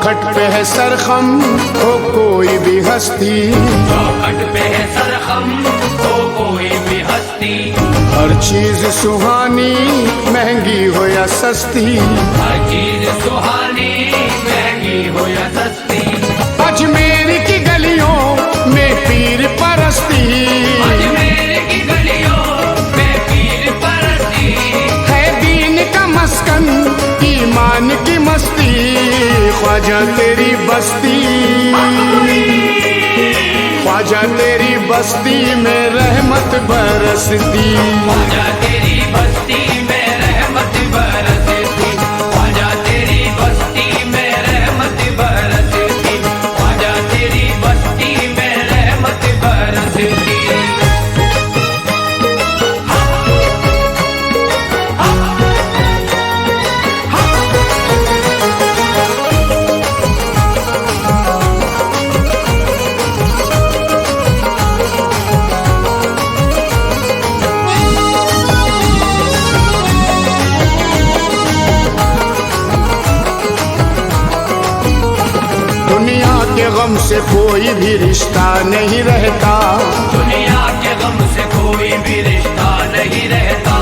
चौखट पे है सरखम हो कोई भी हस्ती, चौखट पे है सरखम हो कोई भी हस्ती। हर चीज सुहानी महंगी हो या सस्ती, हर चीज सुहानी महंगी हो या सस्ती। अजमेर की गलियों में पीर परस्ती, अजमेर की गलियों में पीर परस्ती। है दीन का मस्कन ईमान की मस्ती, ख्वाजा तेरी बस्ती, ख्वाजा तेरी बस्ती में रहमत बरसती, ख्वाजा तेरी बस्ती में रहमत बरसती। ख्वाजा तेरी बस्ती में रहमत बरसती। ख्वाजा तेरी बस्ती में रहमत बरसती। दुनिया के गम से कोई भी रिश्ता नहीं रहता, दुनिया के गम से कोई भी रिश्ता नहीं रहता।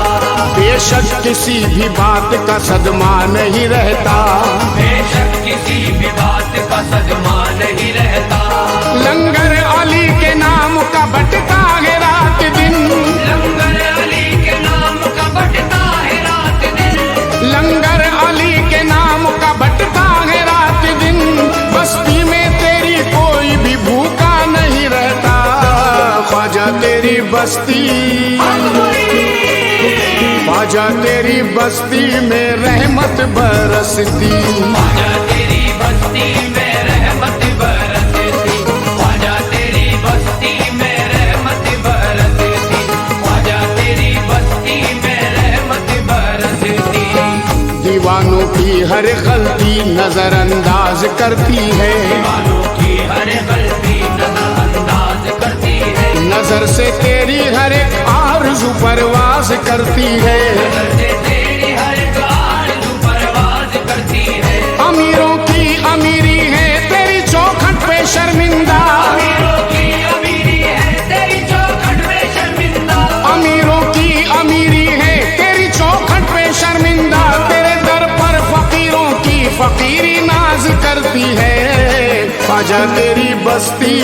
बेशक किसी भी बात का सदमा नहीं रहता, बेशक किसी भी बात का सदमा नहीं रहता। लंगर अली के नाम का बटता है रात दिन, लंगर अली के नाम का बटता है रात दिन। लंगर अली के नाम का बटता है रात दिन, बस्ती में तेरी कोई भी भूखा नहीं रहता, ख्वाजा तेरी बस्ती, ख्वाजा तेरी बस्ती में रहमत बरसती, ख्वाजा तेरी बस्ती में रहमत बरसती। ख्वाजा तेरी बस्ती में रहमत बरसती। ख्वाजा तेरी बस्ती में रहमत बरसती। दीवानों की हर गलती नजरअंदाज करती है, दीवानों की हर गलती नजरअंदाज करती है। नजर से तेरी हर एक आरज़ू परवाज करती है, नजर से तेरी हर एक आरज़ू परवाज करती है। अमीरों की अमीरी है तेरी चौखट पे शर्मिंदा, अमीरों की अमीरी है तेरी चौखट पे शर्मिंदा। अमीरों की अमीरी है तेरी चौखट पे शर्मिंदा, तेरे दर पर फकीरों की फकीरी नाज करती है, ख्वाजा तेरी बस्ती,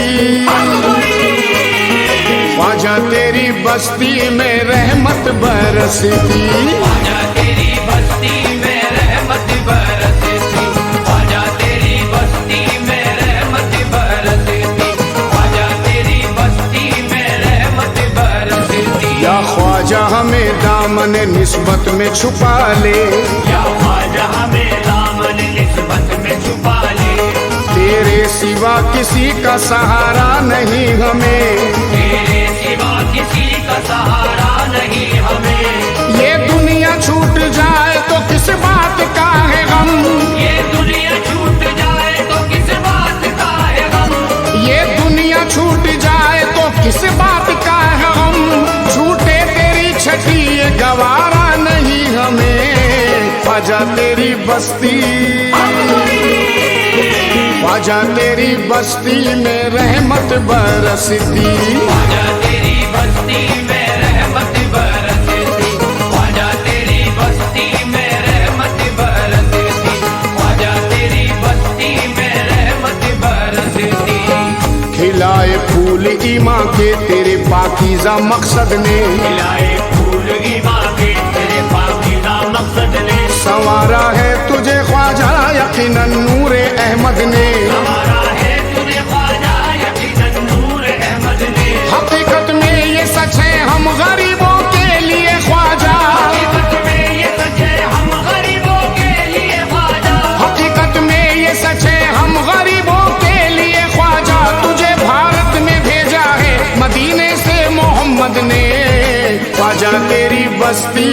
ख्वाजा तेरी बस्ती में रहमत बरसती, ख्वाजा तेरी बस्ती में रहमत बरसती। ख्वाजा तेरी बस्ती में रहमत बरसती। ख्वाजा तेरी बस्ती में रहमत बरसती। या ख्वाजा हमें दामन निस्बत में छुपा ले, या ख्वाजा हमें दामन निस्बत में छुपा ले। तेरे सिवा किसी का सहारा नहीं हमें, तेरे सिवा किसी का सहारा नहीं हमें। ये दुनिया छूट जाए तो किस बात का है गम, ये दुनिया छूट जाए तो किस बात का है गम। ये दुनिया छूट जाए तो किस बात का है गम, छूटे तेरी छठी ये गवारा नहीं हमें, ख्वाजा तेरी बस्ती, ख्वाजा तेरी बस्ती में रहमत बरसती, ख्वाजा तेरी बस्ती में रहमत बरसती। ख्वाजा तेरी बस्ती में रहमत बरसती। ख्वाजा तेरी बस्ती में रहमत बरसती। खिलाए फूल ईमान के तेरे पाकीज़ा मकसद ने, खिलाए फूल ईमान के तेरे पाकीज़ा मकसद ने। संवारा है तुझे ख्वाजा यकीनन नूरे अहमद ने, हमारा है तुझे ख्वाजा यकीनन नूर अहमद ने। हकीकत में ये सच है हम गरीबों के लिए ख्वाजा, हकीकत में ये सच है हम गरीबों के लिए ख्वाजा। हकीकत में ये सच है हम गरीबों के लिए ख्वाजा, तुझे भारत में भेजा है मदीने से मोहम्मद ने, ख्वाजा तेरी बस्ती,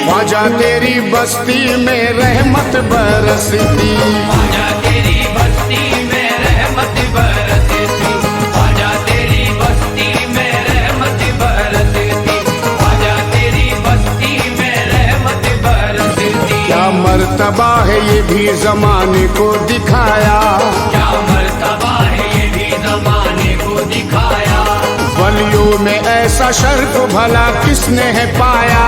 ख्वाजा तेरी बस्ती में रहमत बरसती, ख्वाजा तेरी बस्ती में रहमत बरसती। ख्वाजा तेरी बस्ती में रहमत बरसती। ख्वाजा तेरी बस्ती में रहमत बरसती। क्या मर्द मर्तबा है ये भी जमाने को दिखाया, क्या मर्तबा है ये भी जमाने को दिखाया। वलियों में ऐसा शर्फ भला किसने है पाया,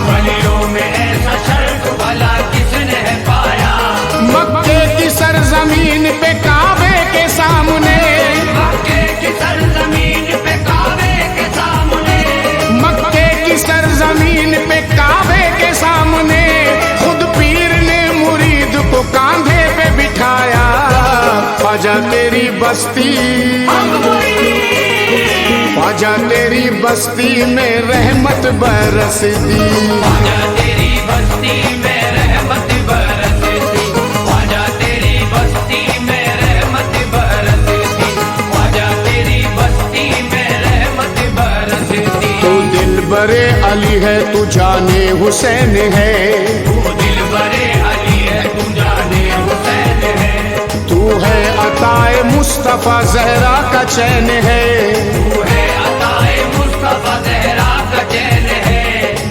वलियों में ऐसा शर्फ भला किसने है पाया। मक्के की सरजमीन पे काबे के सामने, मक्के की सरजमीन पे काबे के सामने, मक्के की सरजमीन पे काबे के सामने खुद पीर ने मुरीद को कांधे पे बिठाया। ख्वाजा तेरी बस्ती, ख्वाजा तेरी बस्ती में रहमत बरस दी, ख्वाजा तेरी बस्ती में रहमत बरस दी, ख्वाजा तेरी बस्ती में रहमत बरस दी, ख्वाजा तेरी बस्ती में रहमत बरस दी। तू दिल बरे अली है तू जाने हुसैन है, तू दिल बरे अली है तू जाने हुसैन है। तू है अताए मुस्तफा जहरा का चैन है, तू है अताए मुस्तफा ज़हरा का चैन है।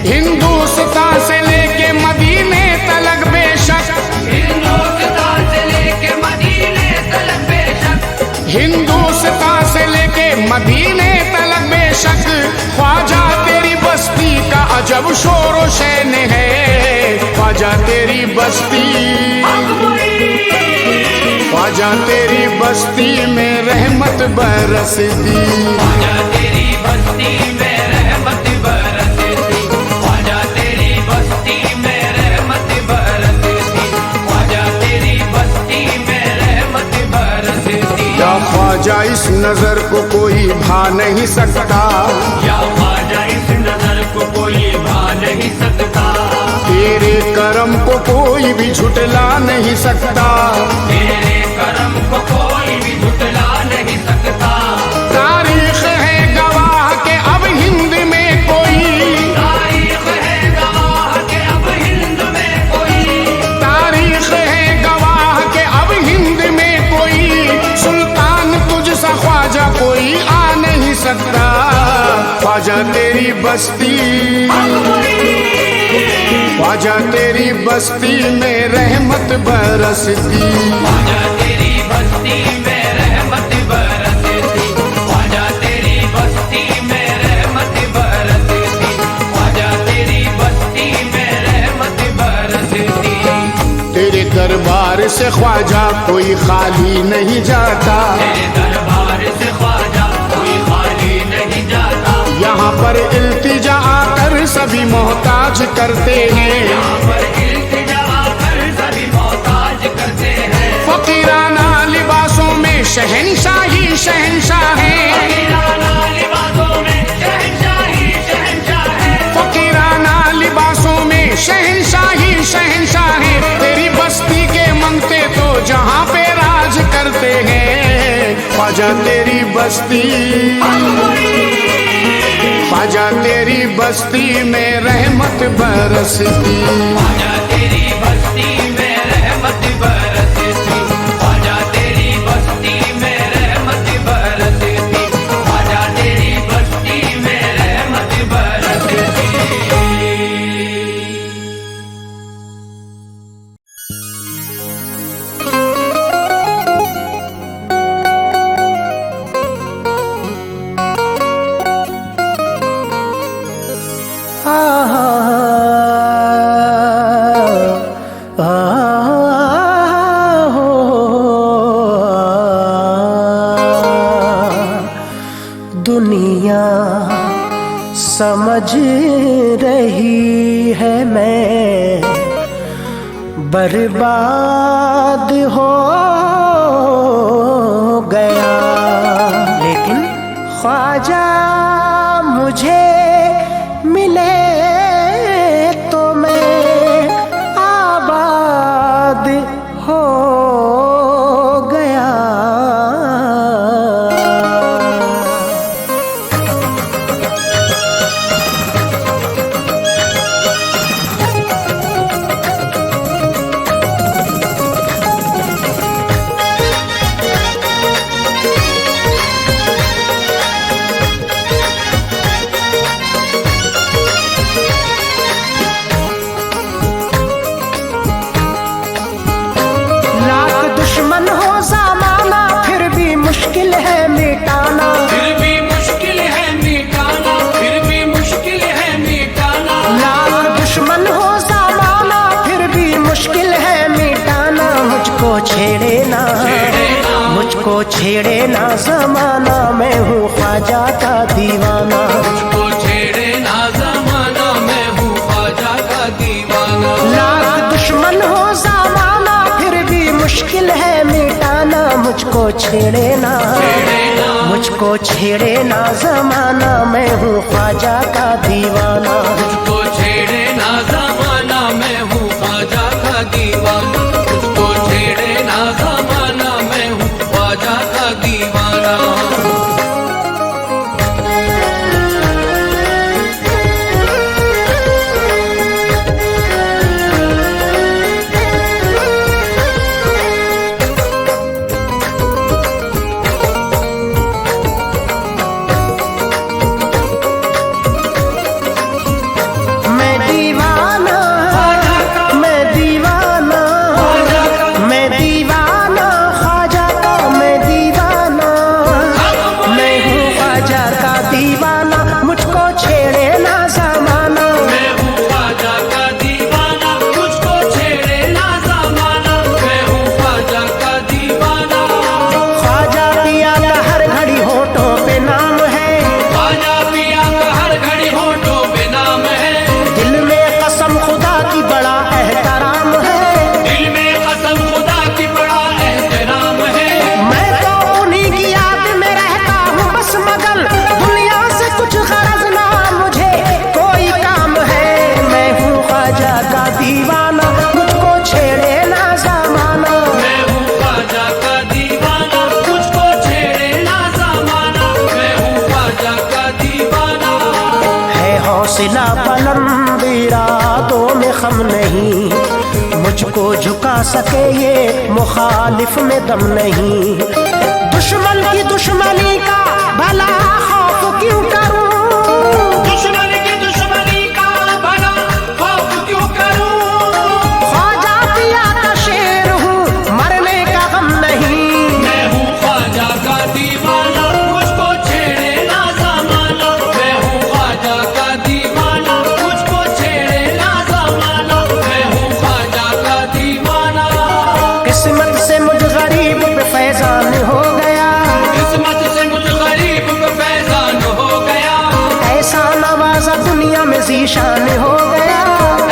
हिंदुस्तान से लेके मदीने तलक बेशक, हिंदुस्तान से लेके मदीने तलक बेशक, हिंदुस्तान से लेके मदीने तलक बेशक ख्वाजा तेरी बस्ती का अजब शोर व शैन है। ख्वाजा तेरी बस्ती, ख्वाजा तेरी बस्ती में रहमत बरस दी, ख्वाजा तेरी बस्ती में रहमत बरस दी, ख्वाजा तेरी बस्ती में रहमत बरस दी, ख्वाजा तेरी बस्ती में रहमत बरस दी। या ख्वाजा इस नजर को कोई भा नहीं सकता, या ख्वाजा इस नजर को कोई भा नहीं सकता, तेरे करम को कोई भी झुटला नहीं सकता, तेरे करम को कोई भी झुटला नहीं सकता। तारीख है गवाह के अब हिंद में कोई, तारीख है गवाह के अब हिंद में कोई, तारीख है गवाह के अब हिंद में कोई सुल्तान तुझसा ख्वाजा कोई आ नहीं सकता। ख्वाजा तेरी बस्ती, ख्वाजा तेरी बस्ती में रहमत बरस दी, ख्वाजा तेरी बस्ती में रहमत बरस दी, ख्वाजा तेरी बस्ती में रहमत बरस दी, ख्वाजा तेरी बस्ती में रहमत बरस दी। तेरे दरबार से ख्वाजा कोई खाली नहीं जाता, तेरे दरबार से ख्वाजा कोई खाली नहीं जाता, यहाँ पर इल्तिजा आकर सभी मोहताज करते हैं, यहाँ पर इल्तिजा आकर सभी मोहताज करते हैं। फकीराना लिबासों में शहनशाही शहनशाह है, फकीराना लिबासों में शहंशाही शहंशाह है, फकीराना लिबासों में शहनशाही शहनशाह है। तेरी बस्ती के मंगते तो जहाँ पे राज करते हैं। ख्वाजा तेरी बस्ती, ख्वाजा तेरी बस्ती में रहमत बरसती, ख्वाजा तेरी बस्ती में रहमत बरसती, ख्वाजा तेरी बस्ती में रहमत बरसती, ख्वाजा तेरी बस्ती में रहमत बरसती। दुनिया समझ रही है मैं बर्बाद हो गया, लेकिन ख्वाजा मुझे मिले तो मैं आबाद हो गया। मुझको छेड़े ना जमाना, मैं हूँ ख्वाजा का दीवाना। मुझको छेड़े ना जमाना, मैं हूँ ख्वाजा का दीवाना। लाख दुश्मन हो जमाना, फिर भी मुश्किल है मिटाना। मुझको छेड़े ना, मुझको छेड़े ना जमाना, मैं हूँ ख्वाजा का दीवाना। मुझको छेड़े ना जमाना, मैं हूँ ख्वाजा का दीवाना। मुझको छेड़े ना जमाना, मैं हूँ ख्वाजा का दीवाना। हौसला बुलंद, इरादों में खम नहीं। मुझको झुका सके ये मुखालिफ में दम नहीं। दुश्मन की दुश्मनी का भला खौफ क्यों करूं? दुश्मन की दुश्मनी का भला खौफ क्यों करूं? ख्वाजा पिया का शेर हूँ, मरने का गम नहीं। मैं हूँ ख्वाजा का दीवाना, मुझको छेड़े ना जमाना। मैं हूँ ख्वाजा का दीवाना, मुझको छेड़े ना जमाना। मैं हूँ ख्वाजा का दीवाना। किस्मत से मुझ गरीब पे फैजान हो गया, किस्मत से मुझ गरीब पे फैजान हो गया। ऐसा नवाजा दुनिया में ज़ीशान हो गया।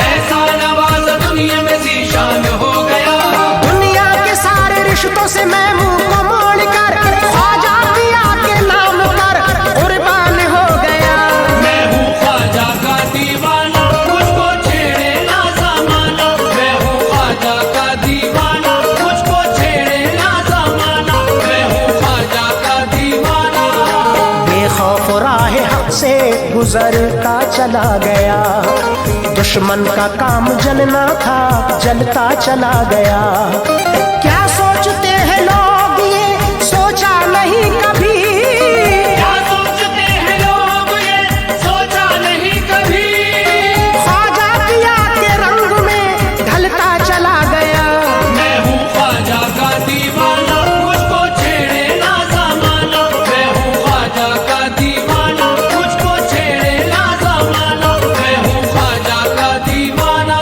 ऐसा नवाज दुनिया में ज़ीशान हो गया। दुनिया के सारे रिश्तों से मैं मुंह को मोड़ कर ख्वाजा पिया के नाम पर कुर्बान हो गया। मैं हूँ ख्वाजा का दीवाना, मुझको छेड़े ना जमाना। मैं हूँ ख्वाजा का दीवाना, मुझको छेड़े ना जमाना। मैं हूँ ख्वाजा का दीवाना। बेखौफ राह हक से गुजरता चला गया। दुश्मन का काम जलना था, जलता चला गया। क्या सोचते हैं लोग ये सोचा नहीं कभी? क्या सोचते हैं लोग ये सोचा नहीं कभी? ख्वाजा पिया के रंग में ढलता चला गया। मैं हूँ ख्वाजा का दीवाना, मुझको छेड़े ना जमाना। मैं हूँ ख्वाजा का दीवाना, मुझको छेड़े ना जमाना। मैं हूँ ख्वाजा का दीवाना।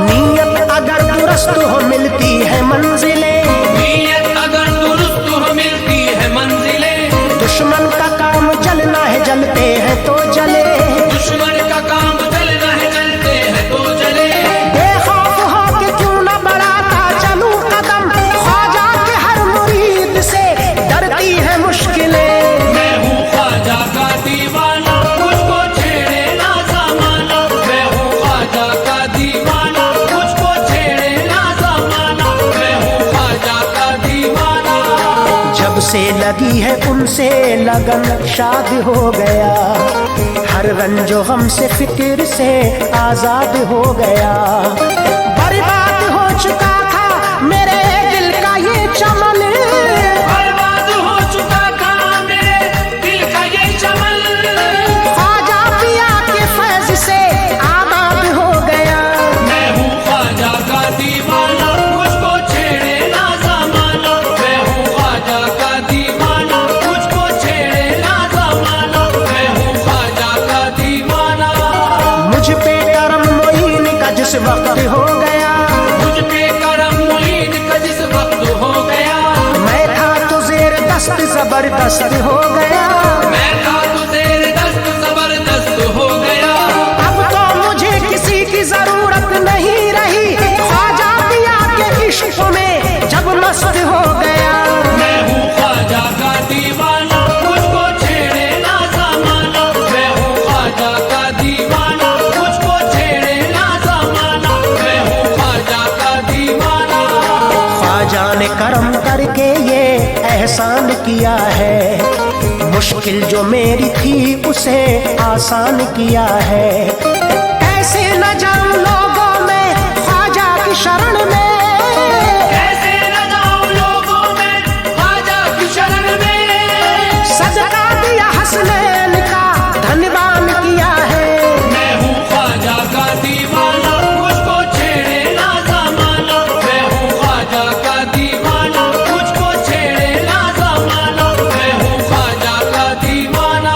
नीयत अगर दुरुस्त हो मिलती है मंजिलें, नीयत अगर दुरुस्त हो मिलती है मंजिलें। दुश्मन का काम जलना है जलते हैं तो जले। दुश्मन का काम चलना है चलते हैं तो जले। बेखौफ हो के क्यों न बढ़ाता चलूं कदम, ख्वाजा के हर मुरीद से डरती है मुश्किलें। मैं हूँ ख्वाजा का दीवाना, मुझको छेड़े ना जमाना। मैं हूँ ख्वाजा का दीवाना, मुझको छेड़े ना जमाना। मैं हूँ ख्वाजा का दीवाना। जब से लगी है उनसे लगन शाद हो गया। हर रंजो गम से फिक्र से आजाद हो गया। बर्बाद हो चुका था मेरे दिल का ये चमन, बर्बाद हो चुका था मेरे दिल का ये चमन। ख्वाजा पिया के फैज से आबाद हो गया। मैं हूँ ख्वाजा का दीवाना, मुझको छेड़े ना जमाना। मैं हूँ ख्वाजा का दीवाना, मुझको छेड़े ना जमाना। मैं हूँ ख्वाजा का दीवाना। मुझ पे करम मोइन का जिस वक्त हो गया, मुझ पे करम मुईद का जिस वक्त हो गया। मैं था तो जबरदस्त हो गया। मैं था तो तेरे दस्त जबरदस्त हो गया। अब तो मुझे किसी की जरूरत नहीं रही, ख्वाजा पिया के इश्क में जब मस्त हो गया। मैं हूँ ख्वाजा का दीवाना, मुझको छेड़े ना ज़माना। मैं हूँ ख्वाजा का दीवाना, मुझको छेड़े ना ज़माना। मैं हूँ ख्वाजा का दीवाना। ख्वाजा ने करम करके ये एहसान किया है, मुश्किल जो मेरी थी उसे आसान किया है। कैसे न जाऊं लोगों में ख्वाजा की शरण में, कैसे न जाऊं लोगों में ख्वाजा की शरण में। सदका दिया हसनैन का धन्यवाद किया है। मैं हूँ ख्वाजा का दीवाना, मुझको छेड़े ना ज़माना। मैं हूँ ख्वाजा का दीवाना, मुझको छेड़े ना ज़माना। मैं हूँ ख्वाजा का दीवाना।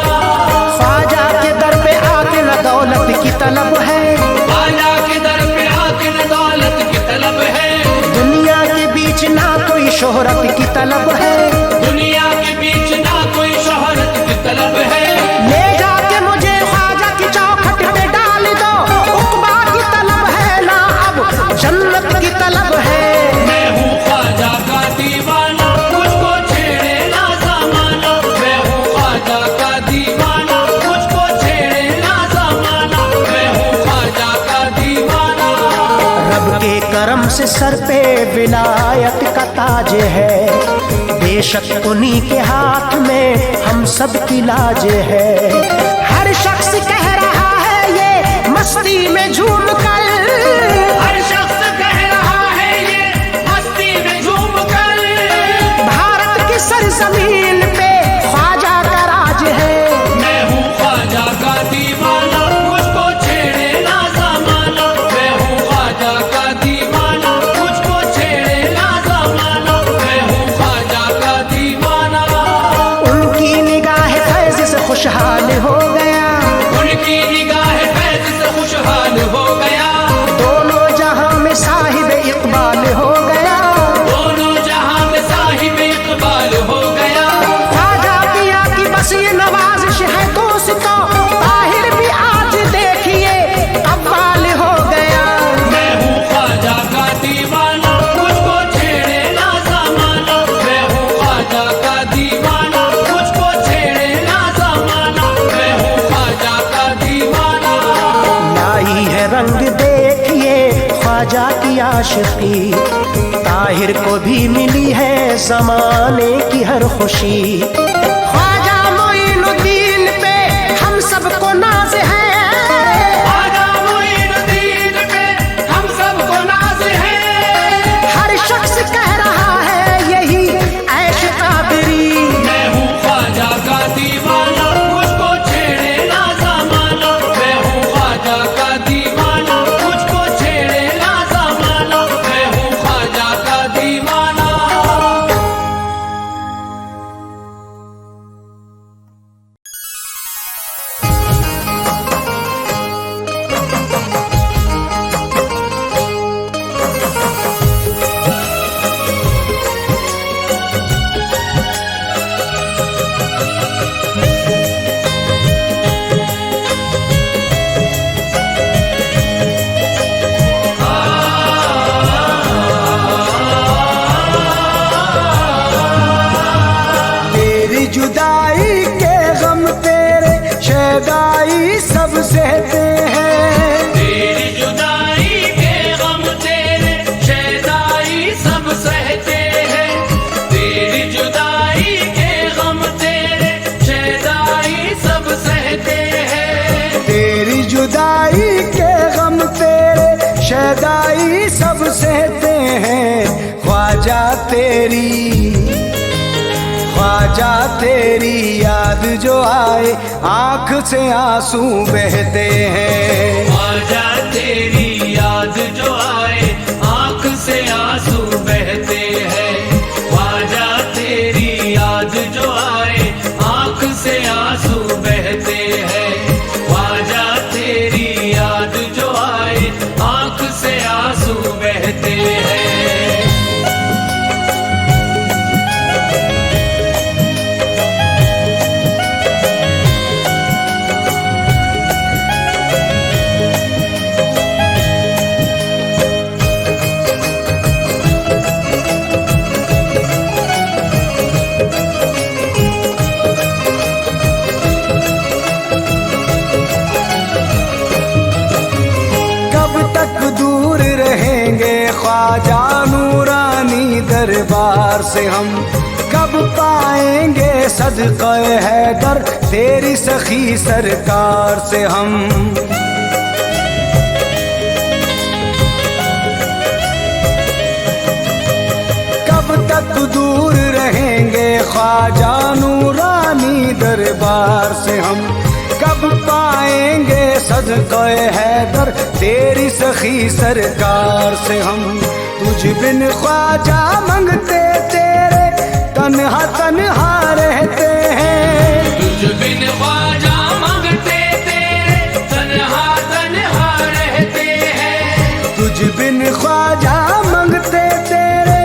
ख्वाजा के दर पे आके न दौलत की तलब है, ख्वाजा के दर पे आके न दौलत की तलब है। दुनिया के बीच ना कोई शोहरत की तलब है। दुनिया के बीच ना कोई शोहरत की तलब है। ले जाके मुझे ख्वाजा की चौखट पे डाल दो, उक़बा की तलब है ना अब जन्नत की तलब है। मैं हूँ ख्वाजा का दीवाना, मुझको छेड़े ना ज़माना। मैं हूँ ख्वाजा का दीवाना, मुझको छेड़े ना ज़माना। मैं हूँ ख्वाजा का दीवाना। रब के करम से सर पे विलायत का ताज है, बेशक उन्हीं के हाथ में हम सब की लाज है। हर शख्स कह रहा है ये मस्ती में झूम कर, हर शख्स कह रहा है ये मस्ती में झूम कर। भारत की सरजमीन पे ख्वाजा का राज है। मैं हूँ ख्वाजा का दीवाना, मुझको छेड़े ना ज़माना। मैं हूँ ख्वाजा का दीवाना, मुझको छेड़े ना ज़माना। मैं हूँ ख्वाजा का दीवाना। उनकी निगाह फैज़ से खुशहाल हो गया, उनकी निगाह फैज़ से खुशहाल हो गया। दोनों जहां में साहिब इकबाल हो गया। दोनों जहां में साहिब इकबाल हो गया। ख्वाजा पिया की बस ये नवाजिश है दोस्तों, ताहिर भी आज देखिए अव्वाल हो गया। मैं हूँ ख्वाजा का दीवाना, मुझको छेड़े ना ज़माना। मैं हूँ ख्वाजा का दीवाना, मुझको छेड़े ना ज़माना। मैं हूँ ख्वाजा का दीवाना। लाई है रंग देखिए ख्वाजा की आशिकी, ताहिर को भी मिली है जमाने की हर खुशी। ख्वाजा मोइनुद्दीन पे हम सबको नाज है, ख्वाजा मोइनुद्दीन पे हम सबको नाज है। हर शख्स कह रहा है यही ऐश कादरी। मैं हूँ ख्वाजा का दीवाना, मुझको छेड़े ना ज़माना। मैं हूँ ख्वाजा का दीवाना, मुझको छेड़े ना ज़माना। मैं हूँ ख्वाजा का दीवाना। तेरी जुदाई के गम तेरे शैदाई सब सहते हैं। तेरी जुदाई के गम तेरे शैदाई सब सहते हैं। तेरी जुदाई के गम तेरे शैदाई सब सहते हैं। तेरी जुदाई के गम तेरे शैदाई सब सहते हैं। ख्वाजा तेरी याद जो आए आंख से आंसू बहते हैं। ख्वाजा तेरी याद जो आए आंख से आंसू बहते हैं। ख्वाजा तेरी याद जो आए आंख से आंसू बहते हैं। ख्वाजा तेरी याद जो आए आंख से आंसू बहते हैं। दरबार से हम कब पाएंगे सदक़े हैदर तेरी सखी सरकार से हम। कब तक दूर रहेंगे ख्वाजा नूरानी दरबार से हम कब पाएंगे सदक़े हैदर तेरी सखी सरकार से हम। तुझ बिन ख्वाजा मंगते तेरे तन्हा तन्हा रहते हैं। तुझ बिन ख्वाजा मंगते तेरे तन्हा तन्हा रहते हैं। तुझ बिन ख्वाजा मंगते तेरे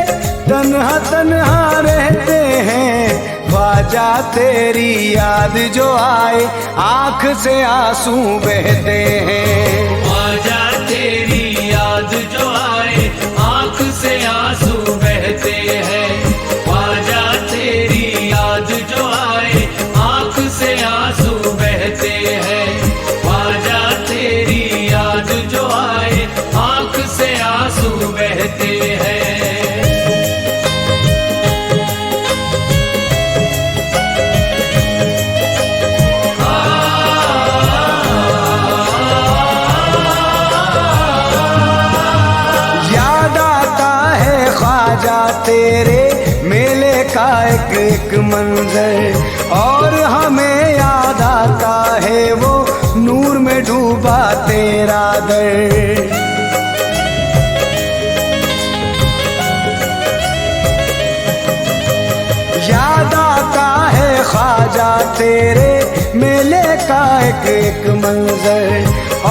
तन्हा तन्हा रहते हैं। ख्वाजा तेरी याद जो आए आँख से आंसू बहते हैं। ख्वाजा तेरी याद जो आए आँख से आंसू बहते हैं। ख्वाजा तेरी याद जो आए आँख से आंसू बहते हैं। ख्वाजा तेरी याद जो आए आँख से आंसू बहते हैं। तेरे मेले का एक एक मंजर और हमें याद आता है वो नूर में डूबा तेरा दर। याद आता है ख्वाजा तेरे मेले का एक एक मंजर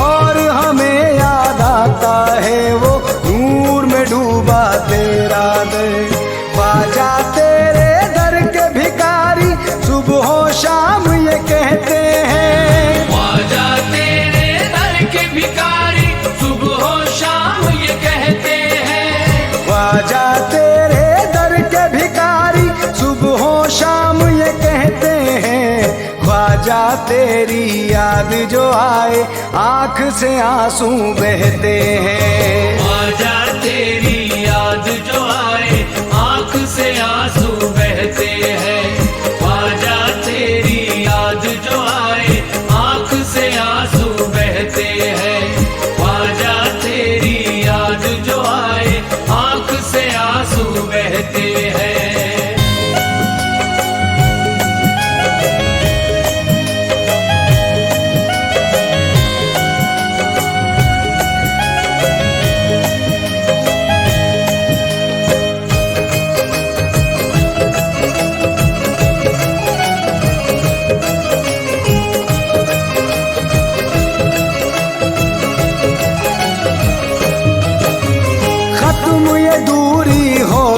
और हमें याद आता है वो नूर में डूबा तेरा दर। ख्वाजा तेरे दर के भिखारी सुबह शाम ये कहते हैं। ख्वाजा तेरे दर के भिखारी सुबह शाम ये कहते हैं। ख्वाजा तेरे दर के भिखारी सुबह शाम ये कहते हैं। ख्वाजा तेरी याद जो आए आँख से आंसू बहते हैं। ख्वाजा तेरी याद जो आए आँख से आंसू बहते हैं। ख्वाजा तेरी याद जो आए आँख से आंसू बहते हैं। ख्वाजा तेरी याद जो आए आँख से आंसू बहते हैं।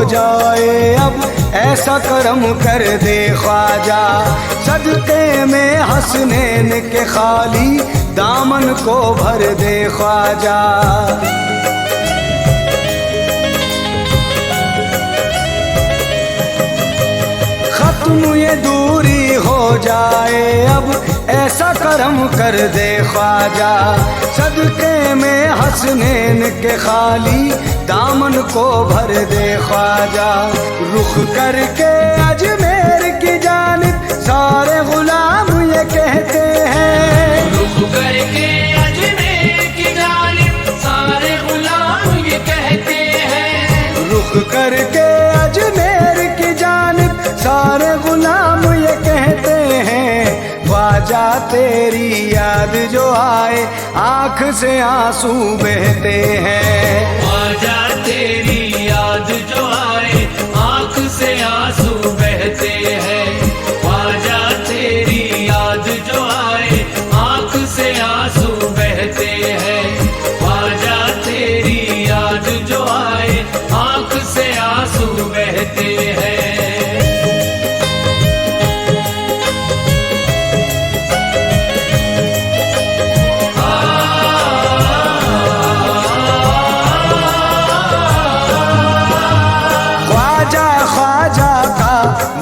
जाए अब ऐसा करम कर दे ख्वाजा सदक़े में हसनैन के खाली दामन को भर दे ख्वाजा। खत्म ये दूरी हो जाए अब ऐसा करम कर दे ख्वाजा सदक़े में हसनैन के खाली दामन को भर दे ख्वाजा। रुख करके अजमेर की जानिब सारे गुलाम ये कहते हैं। रुख करके अजमेर की जानिब सारे गुलाम ये कहते हैं। रुख करके अजमेर की जानिब सारे गुलाम ये कहते हैं। ख्वाजा तेरी याद जो आए आँख से आंसू बहते हैं। ख्वाजा तेरी याद जो आए आँख से आंसू बहते हैं। ख्वाजा तेरी याद जो आए आँख से आंसू बहते हैं। ख्वाजा तेरी याद जो आए आँख से आंसू बहते हैं।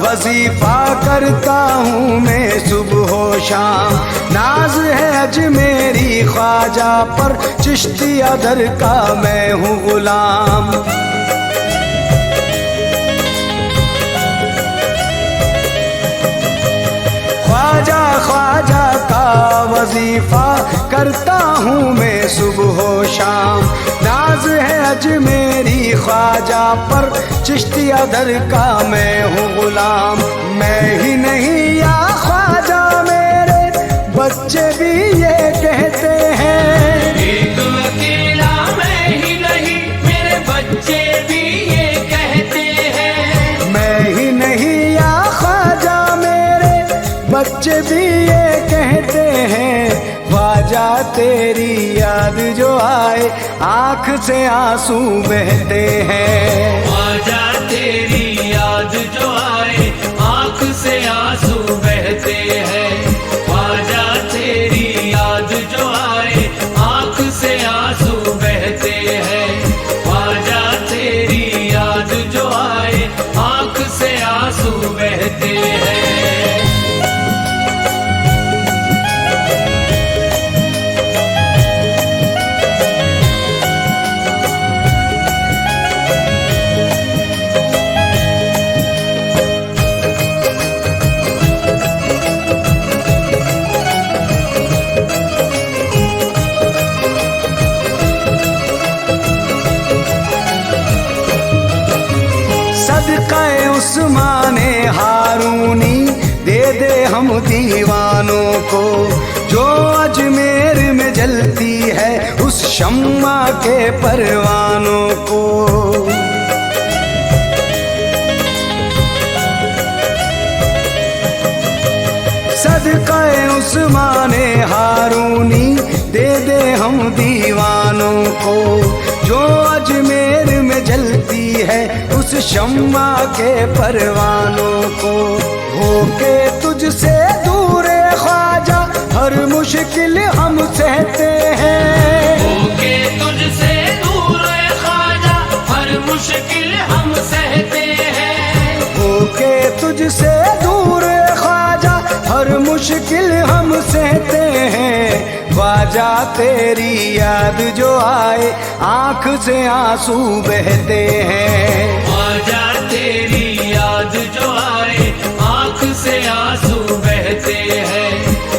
वजीफा करता हूँ मैं सुबह शाम नाज है अजमेरी ख्वाजा पर चिश्तिया दर का मैं हूँ गुलाम। करता हूँ मैं सुबह शाम। नाज है अजमेरी ख्वाजा पर, चिश्तिया दर का मैं हूँ गुलाम। मैं ही नहीं या ख्वाजा मेरे बच्चे भी ये कहते हैं। एक अकेला मैं ही नहीं, मेरे बच्चे भी ये कहते हैं। मैं ही नहीं या ख्वाजा मेरे बच्चे भी ये कहते हैं। ख्वाजा तेरी याद जो आए आँख से आंसू बहते हैं। ख्वाजा तेरी याद जो आए आँख से आंसू बहते हैं। ख्वाजा तेरी याद जो आए आँख से आंसू बहते हैं। ख्वाजा तेरी याद जो आए आँख से आंसू बहते हैं। सदक़े उस्माने हारूनी दे दे हम दीवानों को, जो अजमेर में जलती है उस शम्मा के परवानों को। सदक़े उस्माने हारूनी दे दे हम दीवानों को, जो अजमेर में जलती है उस शम्मा के परवानों को। होके तुझसे दूर ख्वाजा हर मुश्किल हम सहते हैं। होके तुझसे दूर ख्वाजा हर मुश्किल हम सहते हैं। होके तुझसे दूर ख्वाजा हर मुश्किल हम सहते हैं। ख्वाजा तेरी याद जो आए आँख से आंसू बहते हैं। ख्वाजा तेरी याद जो आए आँख से आंसू बहते हैं।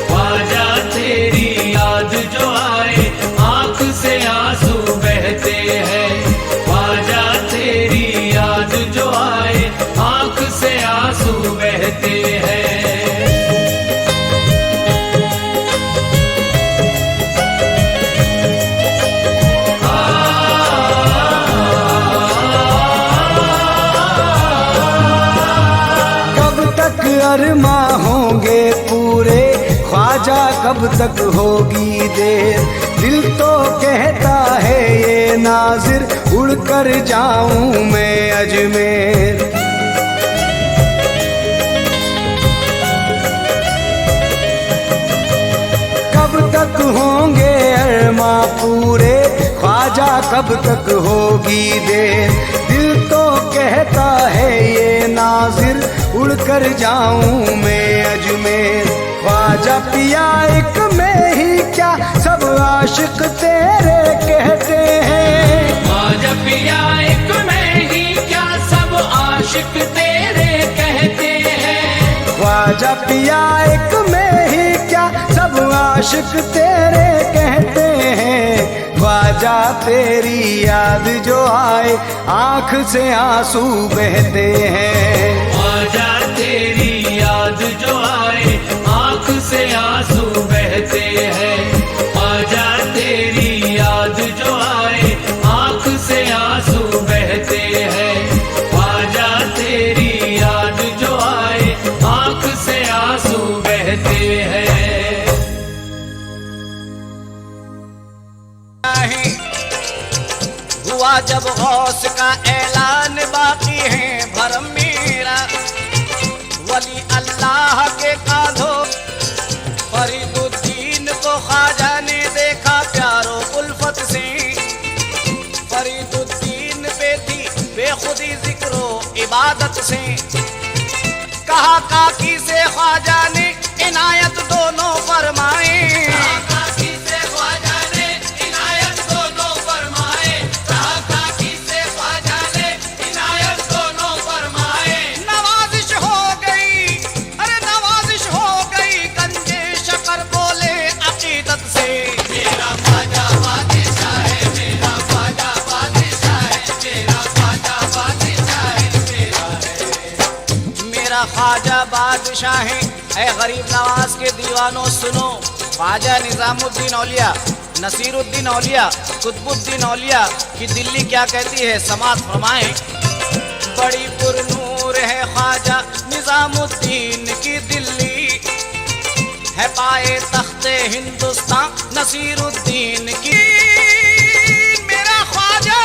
ख्वाजा तेरी याद जो आए आँख से आंसू बहते हैं। ख्वाजा तेरी याद जो आए आँख से आंसू बहते हैं। अरमा होंगे पूरे ख्वाजा कब तक होगी देर। दिल तो कहता है ये नाजिर उड़ कर जाऊं मैं अजमेर। कब तक होंगे अरमा पूरे ख्वाजा कब तक होगी देर। दिल तो कहता है ये नाजिर उड़ कर जाऊं मैं अजमेर। ख्वाजा पिया एक में ही क्या सब आशिक तेरे कहते हैं। ख्वाजा पिया एक में ही क्या सब आशिक तेरे कहते हैं। ख्वाजा पिया एक में ही क्या सब आशिक तेरे कहते हैं। ख्वाजा तेरी याद जो आए आँख से आंसू बहते हैं। ख्वाजा तेरी याद जो आए आँख से आंसू बहते हैं। ख्वाजा तेरी याद जो आए आँख से आंसू बहते हैं। ख्वाजा तेरी याद जो आए आँख से आंसू बहते हैं। हुआ जब गौस का ऐलान बाकी है भरम मेरा, वली अल्लाह के कांधों फरीदुद्दीन को ख्वाजा ने देखा प्यारो उल्फत से। फरीदुद्दीन पे थी बेखुदी जिक्रो इबादत से, कहा काकी से ख्वाजा ने इनायत दोनों फरमाए। ख्वाजा बादशाह है। ऐ गरीब नवाज के दीवानों सुनो, ख्वाजा निजामुद्दीन औलिया, नसीरुद्दीन औलिया, कुतुबुद्दीन औलिया की दिल्ली क्या कहती है, समात फरमाएं। बड़ी पुरनूर है ख्वाजा निजामुद्दीन की दिल्ली, है पाए तख्ते हिंदुस्तान नसीरुद्दीन की। मेरा ख्वाजा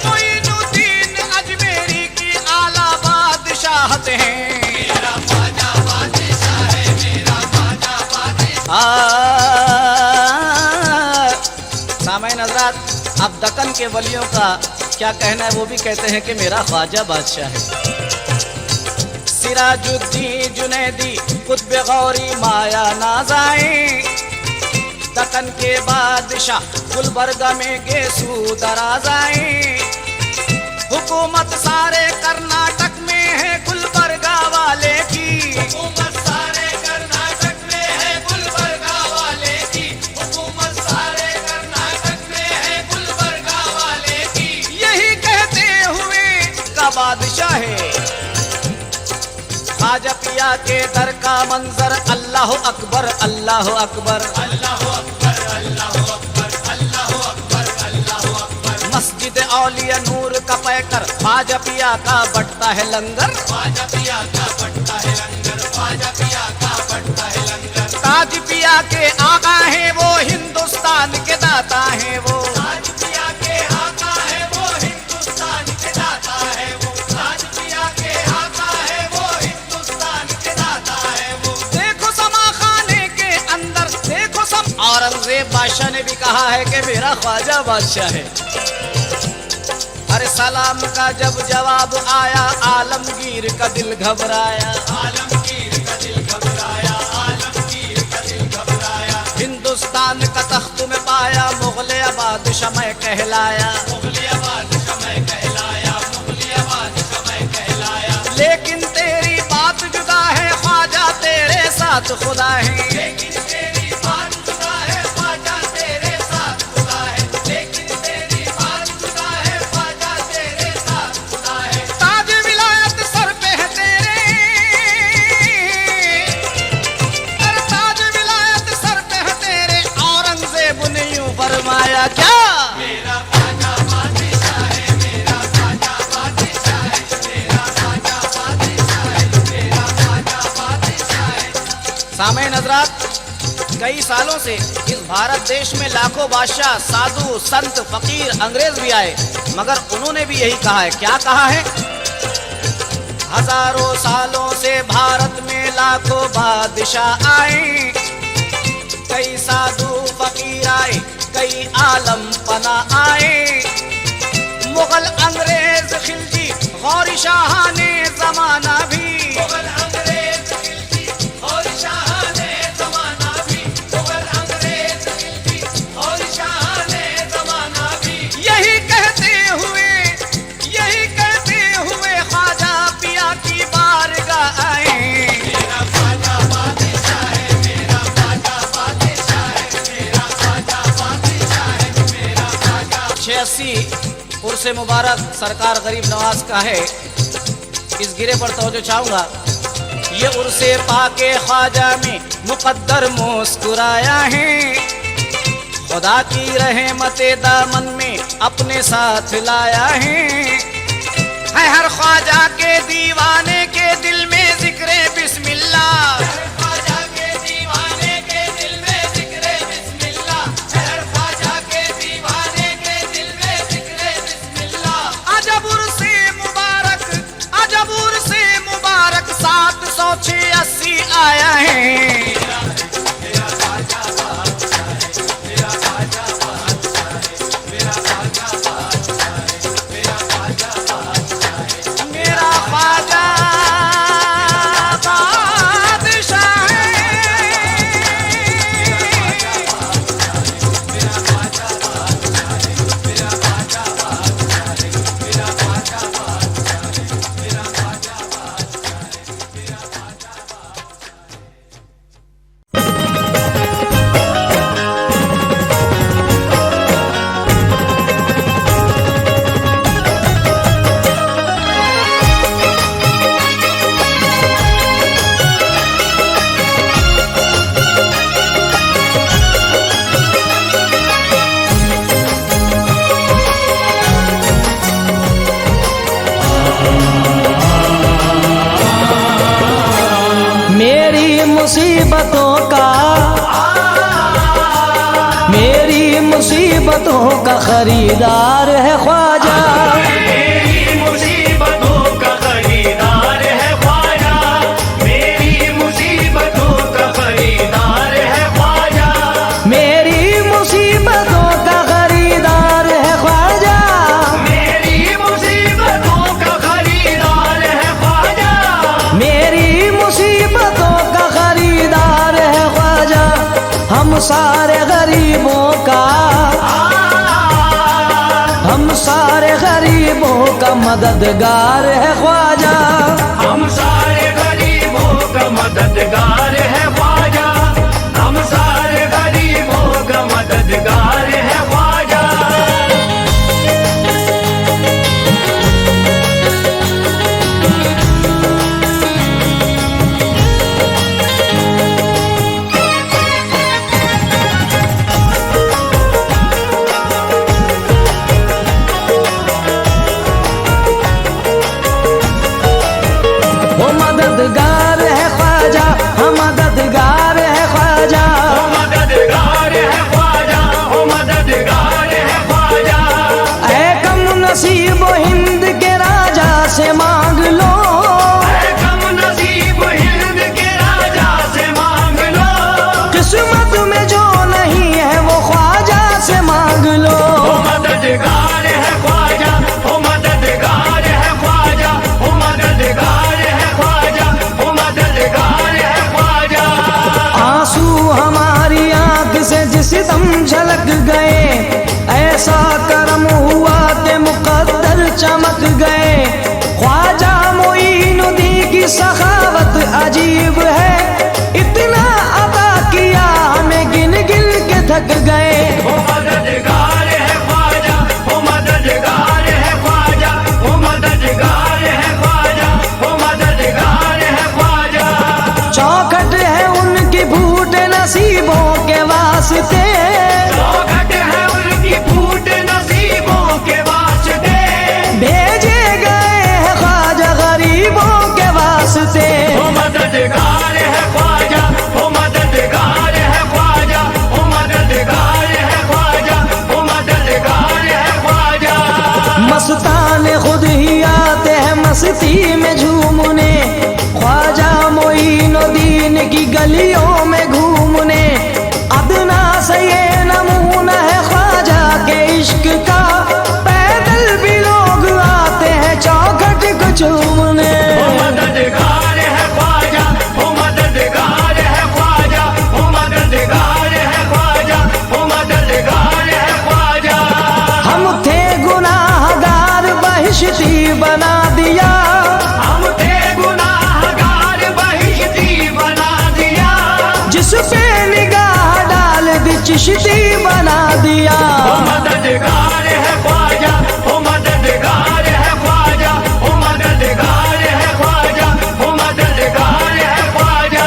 मोइनुद्दीन अजमेरी की आला बादशाहत है। मेरा ख्वाजा बादशाह है, मेरा ख्वाजा बादशाह। सामईन हज़रात, अब दक्कन के वलियों का क्या कहना है, वो भी कहते हैं कि मेरा ख्वाजा बादशाह है। सिराजुद्दीन जुनैदी, कुतुब गौरी, माया नाज़ाई, दक्कन के बादशाह गुलबर्गा में गेसू दराज़ाई। हुकूमत सारे कर्नाटक में है गुलबर्गा वाले की, हुकूमत सारे कर्नाटक में है गुलबर्गा वाले की, हुकूमत सारे कर्नाटक में है गुलबर्गा वाले की। यही कहते हुए का बादशाह है। ख्वाजा पिया के दर का मंजर, अल्लाह अकबर, अल्लाह अकबर, अल्लाह अकबर, अल्लाह अकबर, अल्लाह अकबर, अल्लाह अकबर। मस्जिद औलिया नूर का पैकर, ख्वाजा पिया का बटता है लंगर, ख्वाजा पिया का बटता है लंगर, ख्वाजा पिया का बटता है लंगर। ताज पिया के आका है वो, हिंदुस्तान के दाता है वो, ताज पिया के आका है वो, हिंदुस्तान के दाता है वो, ताज पिया के आका है वो, हिंदुस्तान के दाता है वो। देखो समा खाने के अंदर, देखो सम। औरंगजेब बादशाह ने भी कहा है कि मेरा ख्वाजा बादशाह है। अरे सलाम का जब जवाब आया, आलमगीर का दिल घबराया, आलमगीर का दिल घबराया, आलमगीर का दिल घबराया। हिंदुस्तान का तख्त में पाया, मुगले बादशाह मैं कहलाया, मुगले बादशाह मैं कहलाया, मुगले बादशाह मैं कहलाया। लेकिन तेरी बात जुदा है ख्वाजा, तेरे साथ खुदा है। लेकिन तेरी बात जुदा है ख्वाजा, तेरे साथ खुदा है। लेकिन तेरी बात जुदा है ख्वाजा, तेरे साथ खुदा है। ताज विलायत सर पे है तेरे, अरे ताज विलायत सर पे है तेरे। औरंगजेब ने यूं फरमाया क्या, मेरा ख्वाजा बादशाह है, मेरा ख्वाजा बादशाह है, मेरा ख्वाजा बादशाह है, मेरा ख्वाजा बादशाह है। सामईन हज़रात, कई सालों से इस भारत देश में लाखों बादशाह, साधु, संत, फकीर, अंग्रेज भी आए, मगर उन्होंने भी यही कहा है। क्या कहा है? हजारों सालों से भारत में लाखों बादशाह आए, कई साधु फकीर आए, कई आलम पना आए। मुगल अंग्रेज खिलजी गौरी शाहाने जमाना भी, मुगल अंग्रेज खिलजी गौरी शाहाने जमाना भी, मुगल अंग्रेज खिलजी गौरी शाहाने जमाना भी। यही कहते हुए, यही कहते हुए ख्वाजा पिया की बारगाह आए। मेरा ख्वाजा बादशाह है, मेरा ख्वाजा बादशाह है, मेरा ख्वाजा बादशाह है, मेरा ख्वाजा। 86 उर्से मुबारक सरकार गरीब नवाज का है। इस गिरे पर तवज्जो चाहूंगा। ये उर्से पाके ख्वाजा में मुकद्दर मुस्कुराया है, खुदा की रहमते दामन में अपने साथ लाया है। हर ख्वाजा के दीवाने के दिल में जिक्रे बिस्मिल्लाह, ख्वाजा के दीवाने के दिल में जिक्रे बिस्मिल्लाह, हर ख्वाजा के दीवाने के दिल में जिक्रे बिस्मिल्लाह। अजबुर से मुबारक, अजबुर से मुबारक 786 आया है। खरीदार है ख्वाजा। मेरी मुसीबतों का खरीदार है ख्वाजा, मेरी मुसीबतों का खरीदार है ख्वाजा, मेरी मुसीबतों का खरीदार है ख्वाजा। मेरी मुसीबतों का खरीदार है ख्वाजा, मेरी मुसीबतों का खरीदार है ख्वाजा। हम सारे गरीबों का, हम सारे गरीबों का मददगार है ख्वाजा। हम सारे गरीबों का मददगार है ख्वाजा, हम सारे गरीबों का मददगार है ख्वाजा। वो मददगार है ख्वाजा, हम मददगार है ख्वाजा। ओ मददगार है ख्वाजा, ओ मददगार है ख्वाजा। ऐ कम नसीब हिंद के राजा से मांग लो, ऐ कम नसीब हिंद के राजा से मांग लो, किस्मत में जो नहीं है वो ख्वाजा से मांग लो। ओ मददगार है ख्वाजा, ओ मददगार है ख्वाजा, ओ मददगार है ख्वाजा, ओ मददगार है ख्वाजा। आंसू हमारी आंख से जिस दम झलक गए, ऐसा करम हुआ कि मुकद्दर चमक गए। ख्वाजा मोइनुद्दीन की सखावत अजीब है, इतना अता किया हमें गिन गिन के थक गए। ओ मददगार है ख्वाजा, ओ मददगार है ख्वाजा, ओ मददगार है ख्वाजा, ओ मददगार है ख्वाजा। चौखट है उनकी फूट नसीबों के वास्ते, चौखट है उनकी फूट नसीबों के वास्ते, भेजे गए हैं ख्वाजा गरीबों के वास्ते। ओ मददगार है ख्वाजा, ओ मददगार है ख्वाजा, ओ मददगार है ख्वाजा, ओ मददगार है ख्वाजा। मस्ताने खुद ही आते हैं मस्ती में झूमने, ख्वाजा मोइनुद्दीन की गलियों में घूमने। अदना से ये नमूना है ख्वाजा के इश्क का, पैदल भी लोग आते हैं चौखट को चूमने। ओ मददगार है ख्वाजा, ओ मददगार है ख्वाजा, ओ मददगार है ख्वाजा, ओ मददगार है ख्वाजा। हम थे गुनाहगार बहिश्ती बना दिया, हम थे गुनाहगार बहिश्ती बना दिया, जिस पे निगाह डाल दी चिश्ती बना दिया। ओ मददगार है ख्वाजा, ओ मददगार है ख्वाजा, ओ मददगार है ख्वाजा, ओ मददगार है ख्वाजा।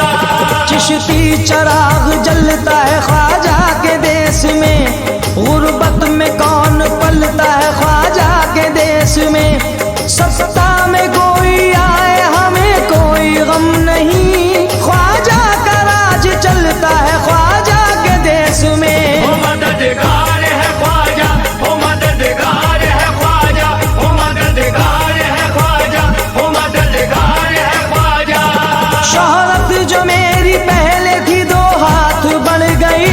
चिश्ती चराग जलता है ख्वाजा के देश में, गुर्बत में कौन पलता है ख्वाजा के देश में। सत्ता में कोई आए हमें कोई गम नहीं, ख्वाजा का राज चलता है ख्वाजा के देश में। ओ मददगार है ख्वाजा, ओ मददगार है ख्वाजा, ओ मददगार है ख्वाजा, ओ मददगार है ख्वाजा। शोहरत जो मेरी पहले थी दो हाथ बढ़ गई,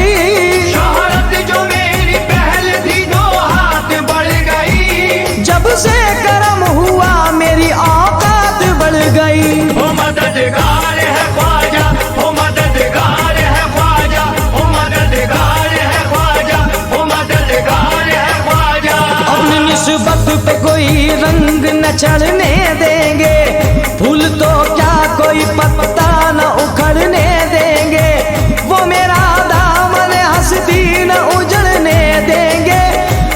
शोहरत जो मेरी पहल थी दो हाथ बढ़ गई, जब से करम हुआ मेरी औकात बढ़ गई। ओ मददगार है ख्वाजा, ओ मददगार है ख्वाजा, ओ मददगार है ख्वाजा, ओ मददगार है ख्वाजा। अपनी निस्बत पे कोई रंग न चढ़ने देंगे, फूल तो क्या कोई पत्ता न उखड़ने देंगे। वो मेरा दामन हंसती न उजड़ने देंगे,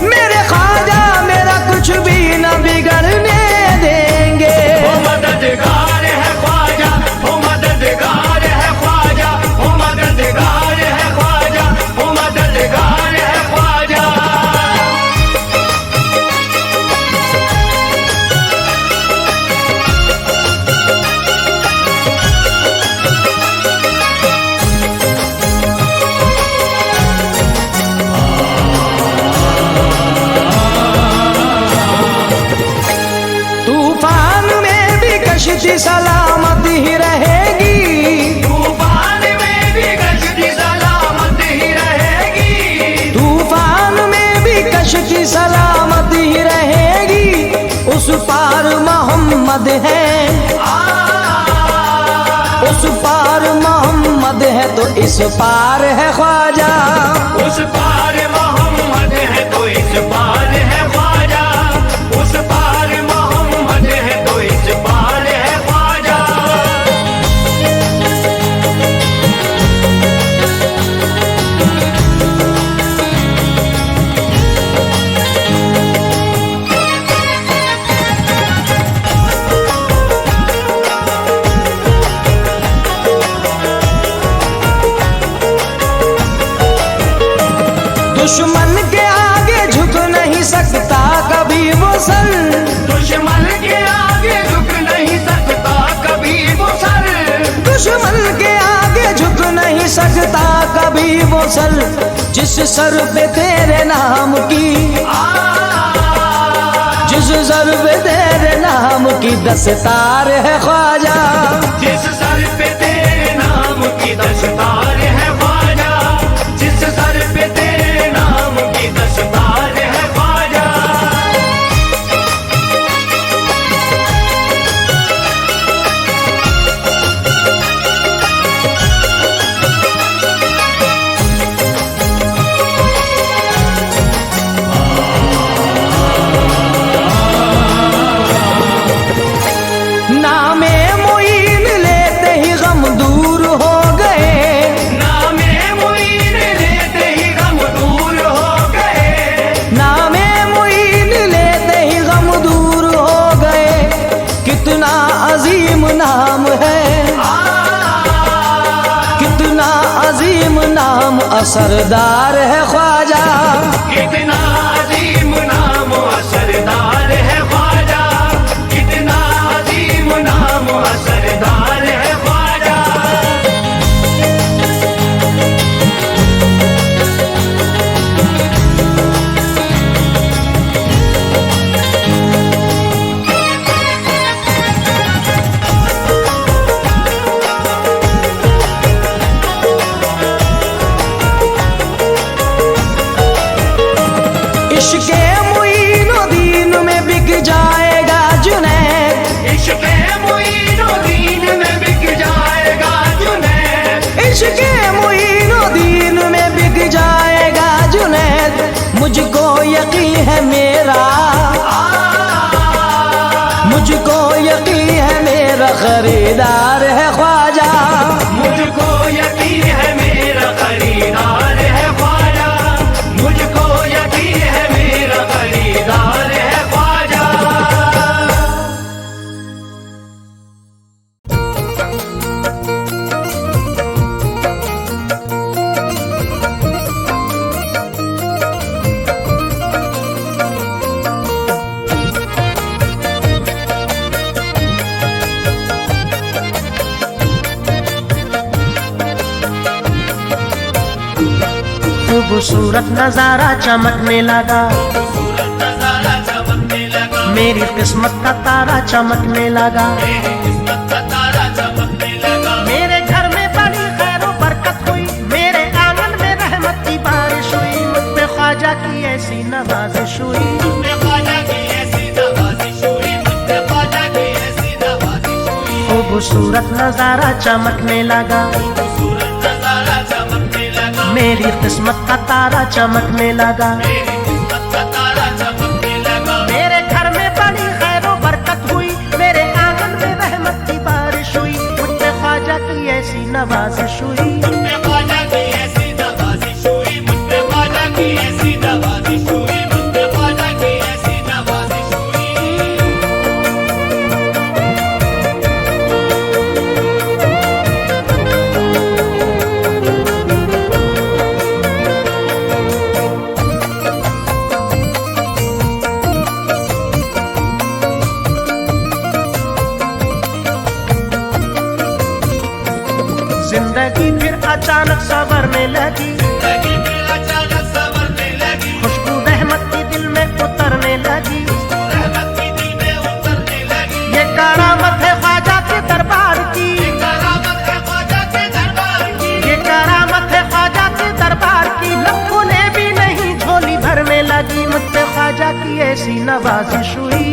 मेरे ख्वाजा मेरा कुछ भी न बिगड़ने देंगे। ओ मददगार है ख्वाजा, ओ मददगार है ख्वाजा, ओ मददगार है ख्वाजा, ओ मददगार है ख्वाजा। कश्ती सलामत ही रहेगी, तूफान में भी कश्ती सलामत ही रहेगी, तूफान में भी कश्ती सलामत ही रहेगी। उस पार मोहम्मद है, उस पार मोहम्मद है तो इस पार है ख्वाजा। उस पार मोहम्मद है तो इस पार है ख्वाजा, उस पार मोहम्मद है तो इस पार है ख्वाजा। दुश्मन के आगे झुक नहीं सकता कभी वो सर, दुश्मन के आगे झुक नहीं सकता कभी वो सर, दुश्मन के आगे झुक नहीं सकता कभी वो सर। जिस सर पे तेरे नाम की, जिस सर पे तेरे नाम की दस्तार है ख्वाजा, जिस सर पे तेरे नाम की दस्तार है ख्वाजा, जिस सर पे तेरे नाम की दस्तार है ख्वाजा। नामे मुईन लेते ही गम दूर हो गए, नामे मुईन लेते ही गम दूर हो गए, नामे मुईन लेते ही गम दूर हो गए। कितना अजीम नाम है, कितना अजीम नाम असरदार है ख्वाजा। कितना अजीम नाम असरदार है ख्वाजा, कितना अजीम नाम असरदार है ख्वाजा। इश्क़ मुईनुद्दीन में बिक जाएगा जुनैद, इश्क़ मुईनुद्दीन में बिक जाएगा जुनैद, इश्क़ मुईनुद्दीन में बिक जाएगा जुनैद। मुझको यकीन है मेरा, मुझको यकीन है मेरा खरीदार है ख्वाजा। मुझको यकीन है मेरा खरीदार है ख्वाजा, मुझको यकीन है मेरा खरीदार है ख्वाजा। खूबसूरत नजारा चमकने लगा, नजारा चमकने लगा, मेरी किस्मत का तारा चमकने लगा। मेरी किस्मत का तारा चमकने लगा। मेरे घर में बड़ी खैरो बरकत हुई, मेरे आंगन में रहमत की बारिश हुई, मुझ पे ख्वाजा की ऐसी नवाजिश हुई। मुझे ख्वाजा की ऐसी नवाजिश हुई, मुझे ख्वाजा की ऐसी नवाजिश हुई। खूबसूरत नजारा चमकने लगा, खूबसूरत नजारा चमकने लगा, मेरी किस्मत का तारा चमकने लगा। मेरी किस्मत का तारा चमकने लगा। मेरे घर में बड़ी खैरो बरकत हुई, मेरे आंगन में रहमत की बारिश हुई, मुझ पे ख्वाजा की ऐसी नवाजिश हुई। मुझे ख्वाजा की ऐसी नवाजिश हुई, मुझे ख्वाजा की ऐसी नवाजिश हुई, मुझे ख्वाजा की ऐसी नवाजिश हुई। जिंदगी फिर अचानक संवरने लगी, जिंदगी फिर अचानक संवरने लगी, खुशबू रहमत की दिल में उतरने लगी। रहमत की दिल में उतरने लगी। ये करामत है ख्वाजा नवाजिश हुई।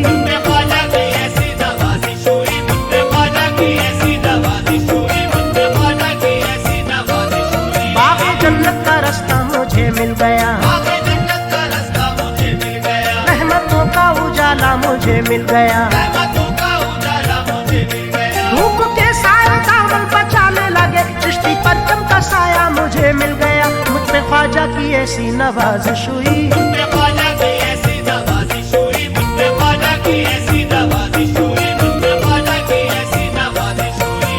ख्वाजा की ऐसी नवाजिश हुई, मुझ पे ख्वाजा की ऐसी नवाजिश हुई, मुझ पे ख्वाजा की ऐसी नवाजिश हुई। बाग़े जन्नत का रास्ता मुझे मिल गया, बाग़े जन्नत का रास्ता मुझे मिल गया, रहमतों का उजाला मुझे मिल गया। रहमतों का उजाला मुझे मिल गया। धूप के साए दामन बचाने लगे, चिश्ती परचम का साया मुझे मिल गया। मुझ पे ख्वाजा की ऐसी नवाजिश हुई। मुझ पे ख्वाजा की ऐसी नवाजिश हुई, मुझ पे ख्वाजा की ऐसी नवाजिश हुई, मुझ पे ख्वाजा की ऐसी नवाजिश हुई।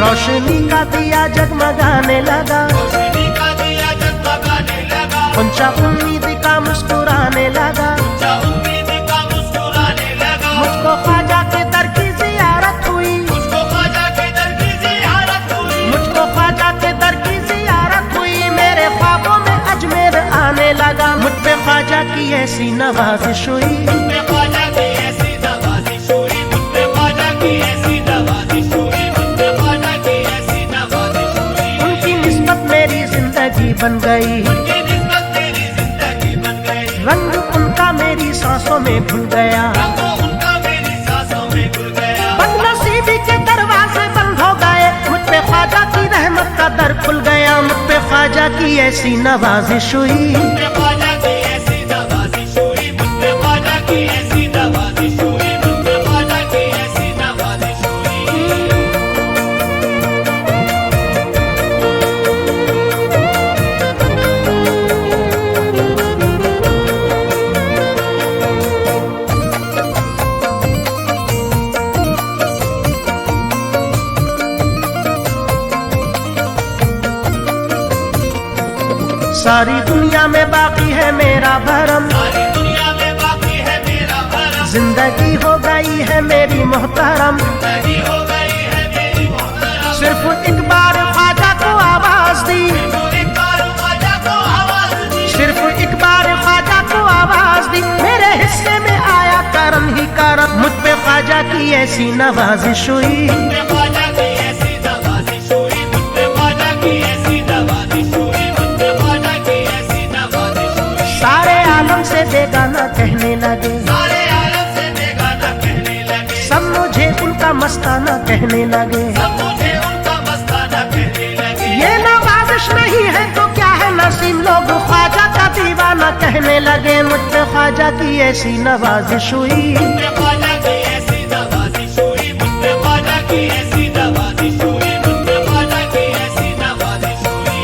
रोशनी का दिया जगमगाने लगा, रोशनी का दिया जगमगाने लगा, पंचा उम्मीद का मुस्कुराने लगा। ऊंचा उम्मीद का मुस्कुराने लगा। मुझको ख्वाजा के दर की जियारत हुई, मुझको ख्वाजा के दर की ज़ियारत हुई, मुझको ख्वाजा के दर की जियारत हुई। मेरे ख्वाबों में अजमेर आने लगा। मुझ पे ख्वाजा की ऐसी नवाजिश हुई। मुझ पे ख्वाजा की ऐसी नवाजिश हुई, मुझ पे ख्वाजा की ऐसी नवाजिश हुई, मुझ पे ख्वाजा की ऐसी नवाजिश हुई। उनकी निस्बत मेरी जिंदगी बन गई, उनकी निस्बत मेरी जिंदगी बन गई, रंग उनका मेरी सांसों में घुल गया। रंग उनका मेरी सांसों में घुल गया। बदनसीबी के दरवाजे बंद हो गए, मुझ पे ख्वाजा की रहमत का दर खुल गया। मुझ पे ख्वाजा की ऐसी नवाजिश हुई। मुझ पे ख्वाजा की ऐसी नवाजिश हुई, मुझ पे ख्वाजा की ऐसी नवाजिश हुई, मुझ पे ख्वाजा की ऐसी नवाजिश हुई। सारी दुनिया में बाकी है मेरा भरम, सारी दुनिया में बाकी है मेरा भरम, जिंदगी हो गई है मेरी मोहतरम। जिंदगी हो गई है मेरी मोहतरम। सिर्फ एक बार ख्वाजा को आवाज दी, तो एक बार ख्वाजा को आवाज दी, सिर्फ एक बार ख्वाजा को आवाज दी। मेरे हिस्से में आया करम ही करम। मुझ पे ख्वाजा की ऐसी नवाजिश हुई। मुझ पे ख्वाजा की ऐसी नवाजिश हुई, मुझ पे ख्वाजा की ऐसी नवाजिश हुई, मुझ पे ख्वाजा की ऐसी नवाजिश हुई। सारे आलम से बेगाना कहने लगे, सारे आलम से बेगाना कहने लगे, सब मुझे उनका मस्ताना कहने लगे। सब मुझे उनका मस्ताना कहने लगे। ये नवाजिश नहीं है तो क्या है नसीम, लोग ख्वाजा का दीवाना कहने लगे। मुझ पे ख्वाजा की ऐसी नवाजिश हुई। मुझ पे ख्वाजा की ऐसी नवाजिश हुई, मुझ पे ख्वाजा की ऐसी नवाजिश हुई, मुझ पे ख्वाजा की ऐसी नवाजिश हुई।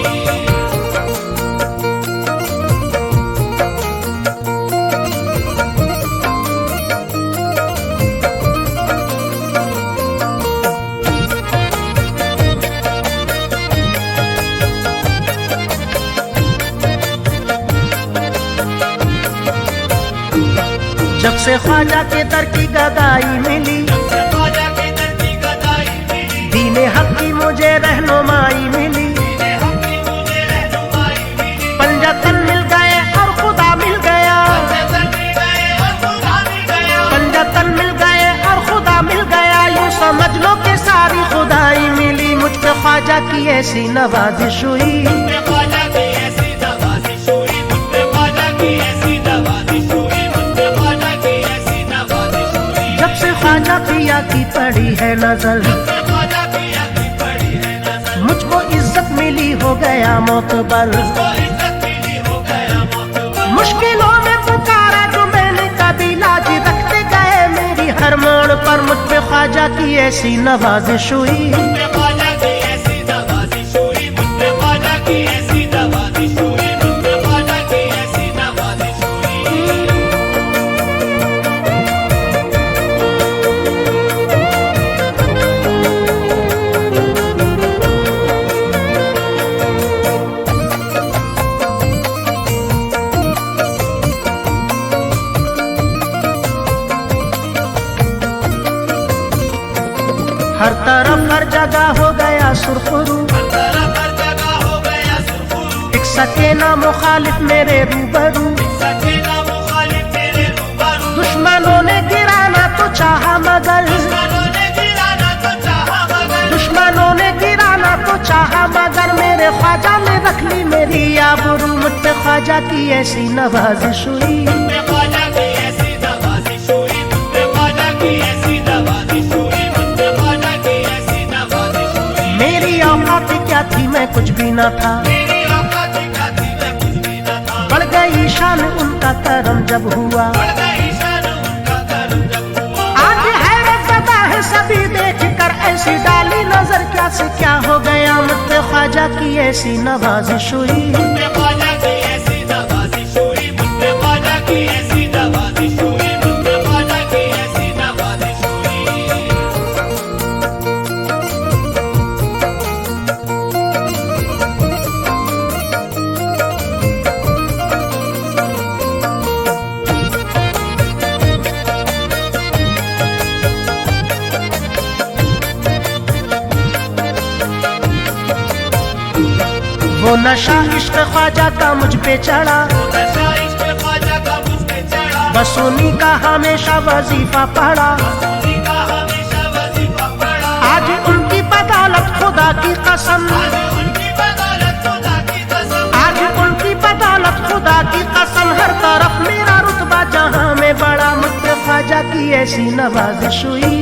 जब से ख्वाजा के दर की गदाई मिली, जब से ख्वाजा के दर की गदाई मिली, दीने हक की मुझे रहनुमाई मिली। दीने हक की मुझे रहनुमाई मिली। पंजतन मिल गए और खुदा मिल गया, पंजतन मिल गए और खुदा मिल गया, पंजतन मिल गए और खुदा मिल गया। यूं समझ लो कि सारी खुदाई मिली। मुझ पे ख्वाजा की ऐसी नवाजिश हुई। मुझ पे ख्वाजा की ऐसी नवाजिश हुई, मुझ पे ख्वाजा की ऐसी नवाजिश हुई, मुझ पे ख्वाजा की ऐसी नवाजिश हुई। जब से ख्वाजा पिया की पड़ी है नजर, जब से ख्वाजा पिया की पड़ी है नजर, मुझको इज्जत मिली हो गया मोतबर। मुझको इज्जत मिली हो गया मोतबर। मुश्किलों में पुकारा जो मैंने कभी लाज रखते गए मेरी हर मोड़ पर। मुझ पे ख्वाजा की ऐसी नवाजिश हुई। मुझ पे ख्वाजा की ऐसी नवाजिश हुई, मुझ पे ख्वाजा की ऐसी नवाजिश हुई, मुझ पे ख्वाजा की ऐसी नवाजिश हुई। हर तरफ हर जगह हो सके ना मुखालिफ मेरे रूबरू। दुश्मनों ने गिराना तो चाहा मगर, दुश्मनों ने गिराना तो चाहा मगर मेरे ख्वाजा ने रख ली मेरी आबरू। मुझ पे ख्वाजा की ऐसी नवाजिश हुई, मेरी औकात क्या थी मैं कुछ भी न था, बढ़ गई शान उनका करम जब हुआ। आज हैरत ज़दा है सभी देख कर ऐसी डाली नजर, क्या से क्या हो गया मुझ पे ख्वाजा की ऐसी नवाजिश हुई। वो नशा इश्क ख्वाजा का मुझ पे चढ़ा, बस उन्हीं का हमेशा वजीफा पढ़ा। आज उनकी बदौलत खुदा की कसम, आज उनकी बदौलत खुदा की कसम हर तरफ मेरा रुतबा जहां में बड़ा। मुझ पे ख्वाजा की ऐसी नवाजिश हुई,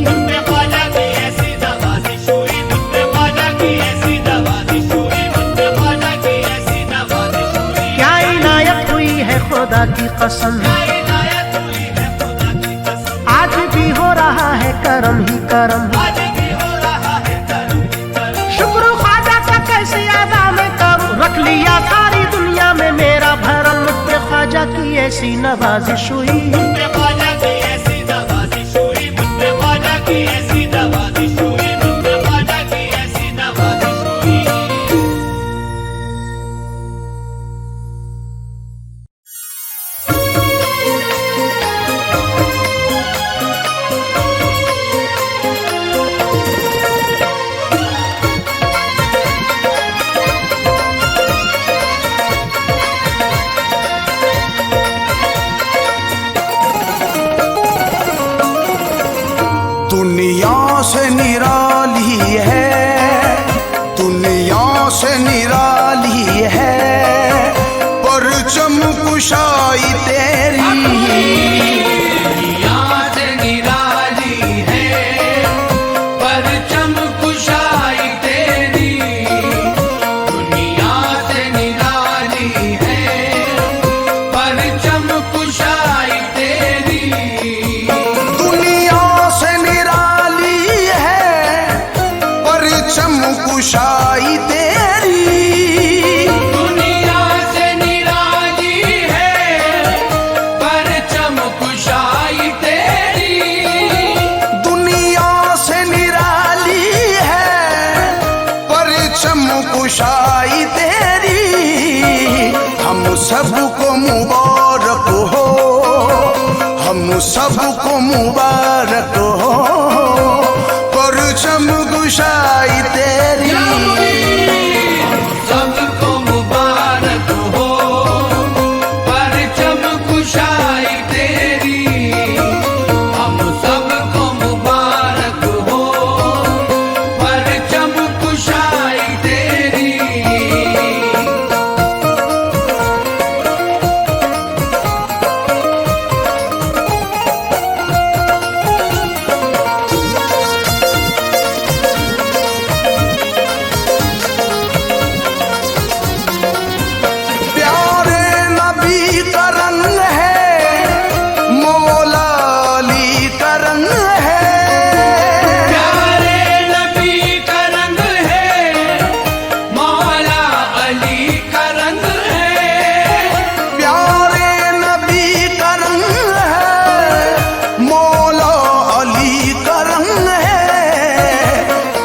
खुदा की कसम। आज भी हो रहा है करम ही करम, शुक्र ख्वाजा का कैसे अदा मैं करूं। रख लिया सारी दुनिया में मेरा भरम, मुझ पे ख्वाजा की ऐसी नवाजिश हुई। दुनिया से निराली है, दुनिया से निराली है, परचम कुशाई तेरी। दुनिया से निराली है, परचम कुशाई तेरी। दुनिया से निराली है, परचम कुशाई तेरी। कुशाई तेरी, दुनिया से निराली है, परचम कुशाई तेरी। दुनिया से निराली है, परचम कुशाई तेरी। हम सबको मुबारक हो, हम सबको मुबारक हो, परचम कुशाई तेरी। सबको मुबारक हो, परचम कुशाई तेरी। हम सबको मुबारक हो, परचम कुशाई तेरी।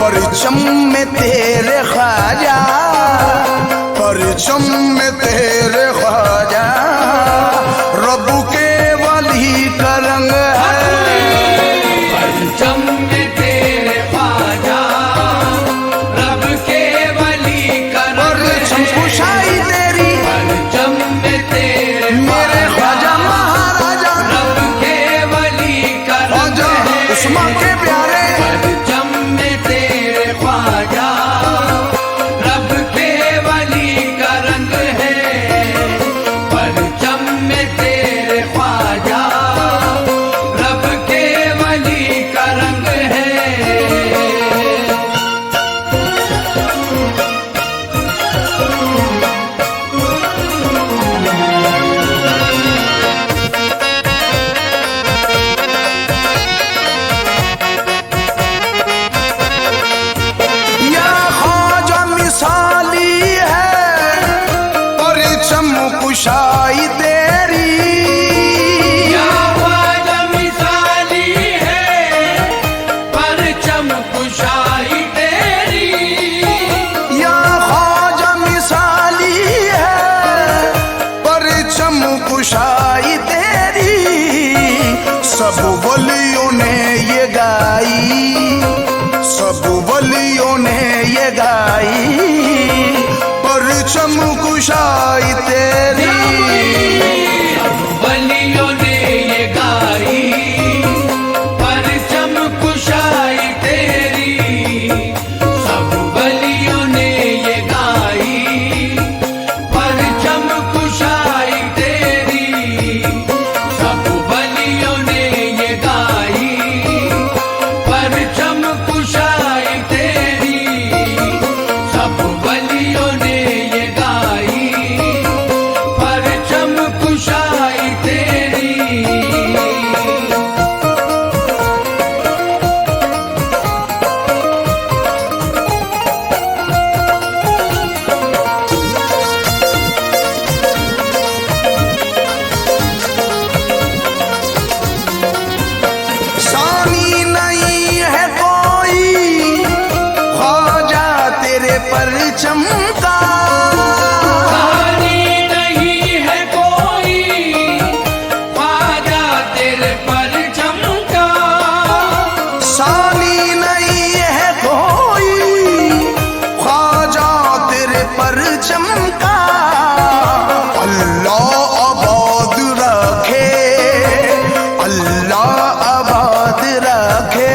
परचम में तेरे ख्वाजा, परचम में तेरे ख्वाजा, रब के वली का रंग है। परचम में तेरे ख्वाजा, रब के वली का रंग है। परचम कुशाई तेरी, कुशाई तेरी, या ख्वाजा मिसाली है परचम कुशाई तेरी, या ख्वाजा मिसाली है परचम कुशाई तेरी। सब वलियों ने ये गाई, सब वलियों ने ये गाई परचम कुशाई तेरी। वलियों ने ये गाई परचम कुशाई तेरी, सब वलियों ने ये गाई परचम कुशाई तेरी, सब वलियों ने ये गाई परचम कुशाई तेरी, सब वलियों ने ये गाई परचम कुशाई तेरी। सानी नहीं है कोई ख्वाजा तेरे परचम का, सानी नहीं है कोई ख्वाजा तेरे परचम का, सानी नहीं है कोई ख्वाजा तेरे परचम का। अल्लाह आबाद रखे, अल्लाह आबाद रखे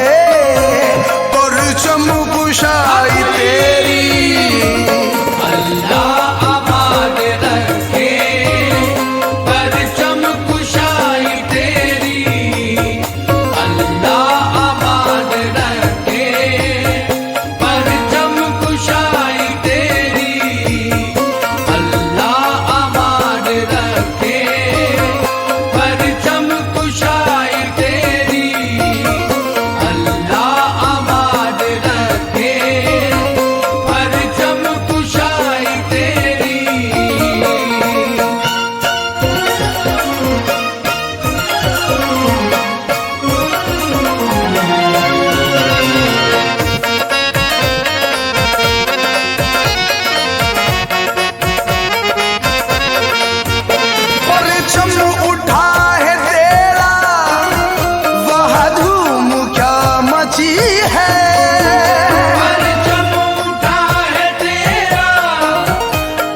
परचम कुशाई तेरी। अल्लाह आबाद रखे परचम कुशाई तेरी, अल्लाह आबाद रखे परचम कुशाई तेरी, अल्लाह आबाद रखे परचम कुशाई तेरी, अल्लाह आबाद रखे परचम कुशाई तेरी। परचम उठा है तेरा वह धूम क्या मची है, परचम उठा है तेरा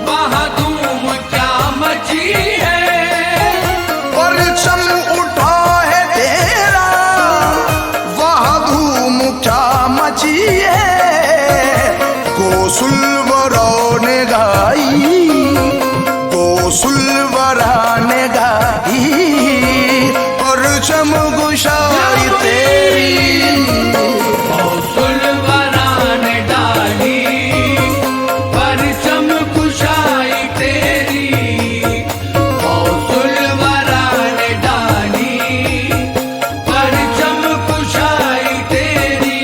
वहाँ धूम क्या मची है, परचम उठा है तेरा वह धूम क्या मची है। गोसुलवरा ने गाई, गोसुलवरा ने गाई परचम कुशाई तेरी। सुलवरा ने डाली परचम कुशाई तेरी, सुलवरा ने डाली परचम कुशाई तेरी,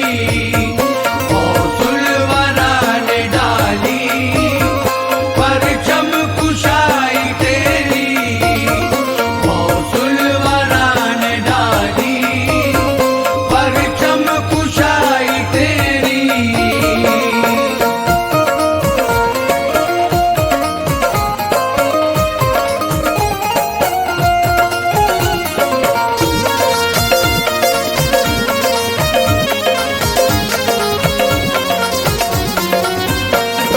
सुलवरा ने डाली परचम कुशाई तेरी, सुलवरा ने डाली परचम कुशाई तेरी।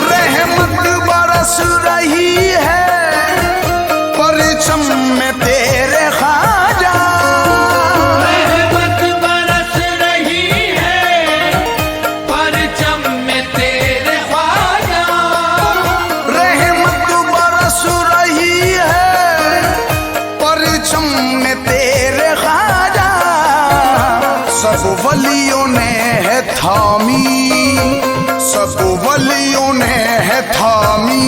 रहमत बरस रही है परचम में तेरे ख्वाजा, रहमत बरस रही है परचम में तेरे ख्वाजा, रहमत बरस रही है परचम में तेरे ख्वाजा। सब वलियों ने है थामी, सब वलियों ने है थामी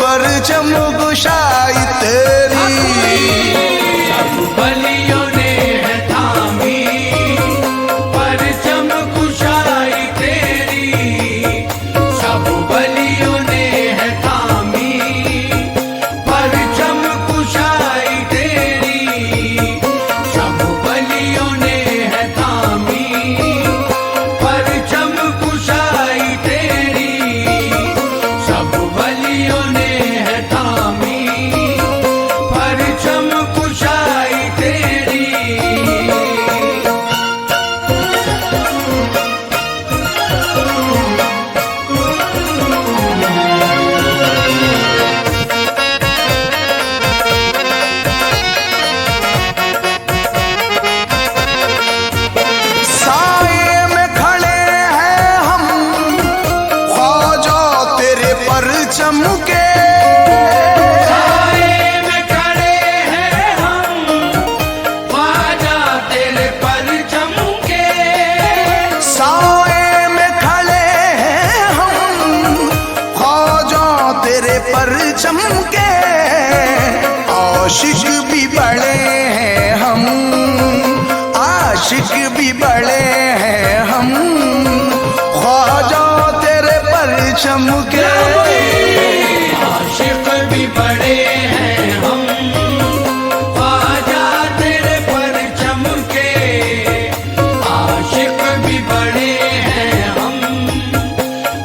परचम कुशाई तेरी। बलियों ने है थामी परचम कुशाई तेरी, सब बलियों ने है थामी परचम के आशिक भी बड़े हैं हम, आशिक भी बड़े हैं हम, ख्वाजा तेरे परचम के। आशिक भी बड़े हैं हम, ख्वाजा तेरे परचम के। आशिक भी बड़े हैं हम,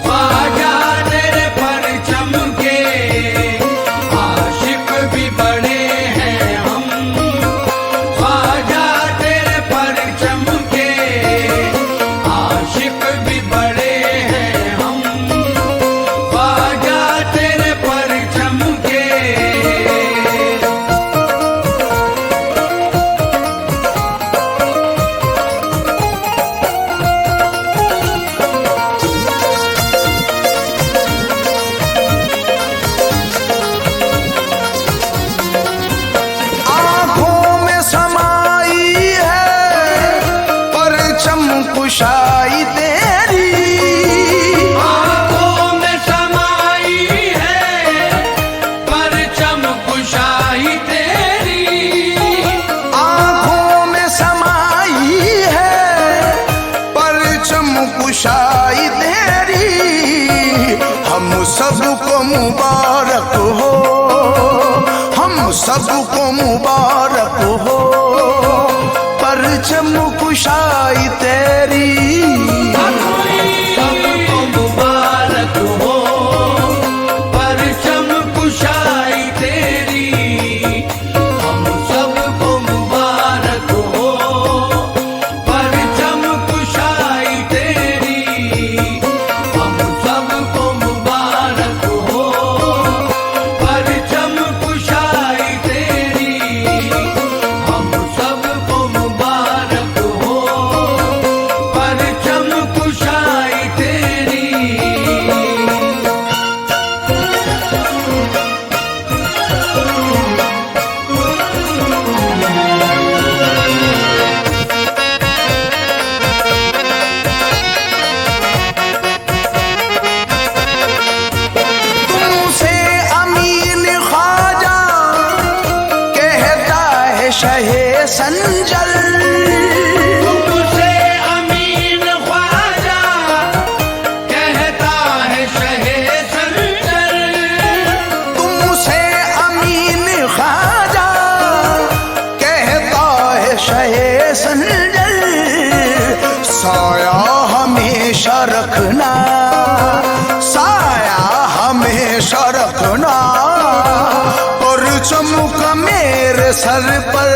ख्वाजा तेरे परचम के। आशिक भी बड़े हैं हम, ख्वाजा तेरे परचम के। आशिक भी बड़े हैं हम, ख्वाजा तेरे परचम के। आँखों में समाई है परचम कुशाई तेरी, आँखों में समाई है परचम कुशाई तेरी। आँखों में समाई है परचम कुशाई तेरी। हम सबको मुबारक हो, हम सबको मुबारक हो परचम कुशाई तेरी। सबको मुबारक हो परचम कुशाई तेरी। हम सबको मुबारक हो परचम कुशाई तेरी। हम सबको मुबारक हो परचम कुशाई तेरी। हम सबको मुबारक हो परचम कुशाई तेरी। तुमसे अमीन ख्वाजा कहता है शहे संजल। तुमसे अमीन ख्वाजा कहता है शहे संजल। तुमसे अमीन ख्वाजा कहता है शहे संजल। साया हमेशा रखना, साया हमेशा रखना और चमक मेरे सर पर।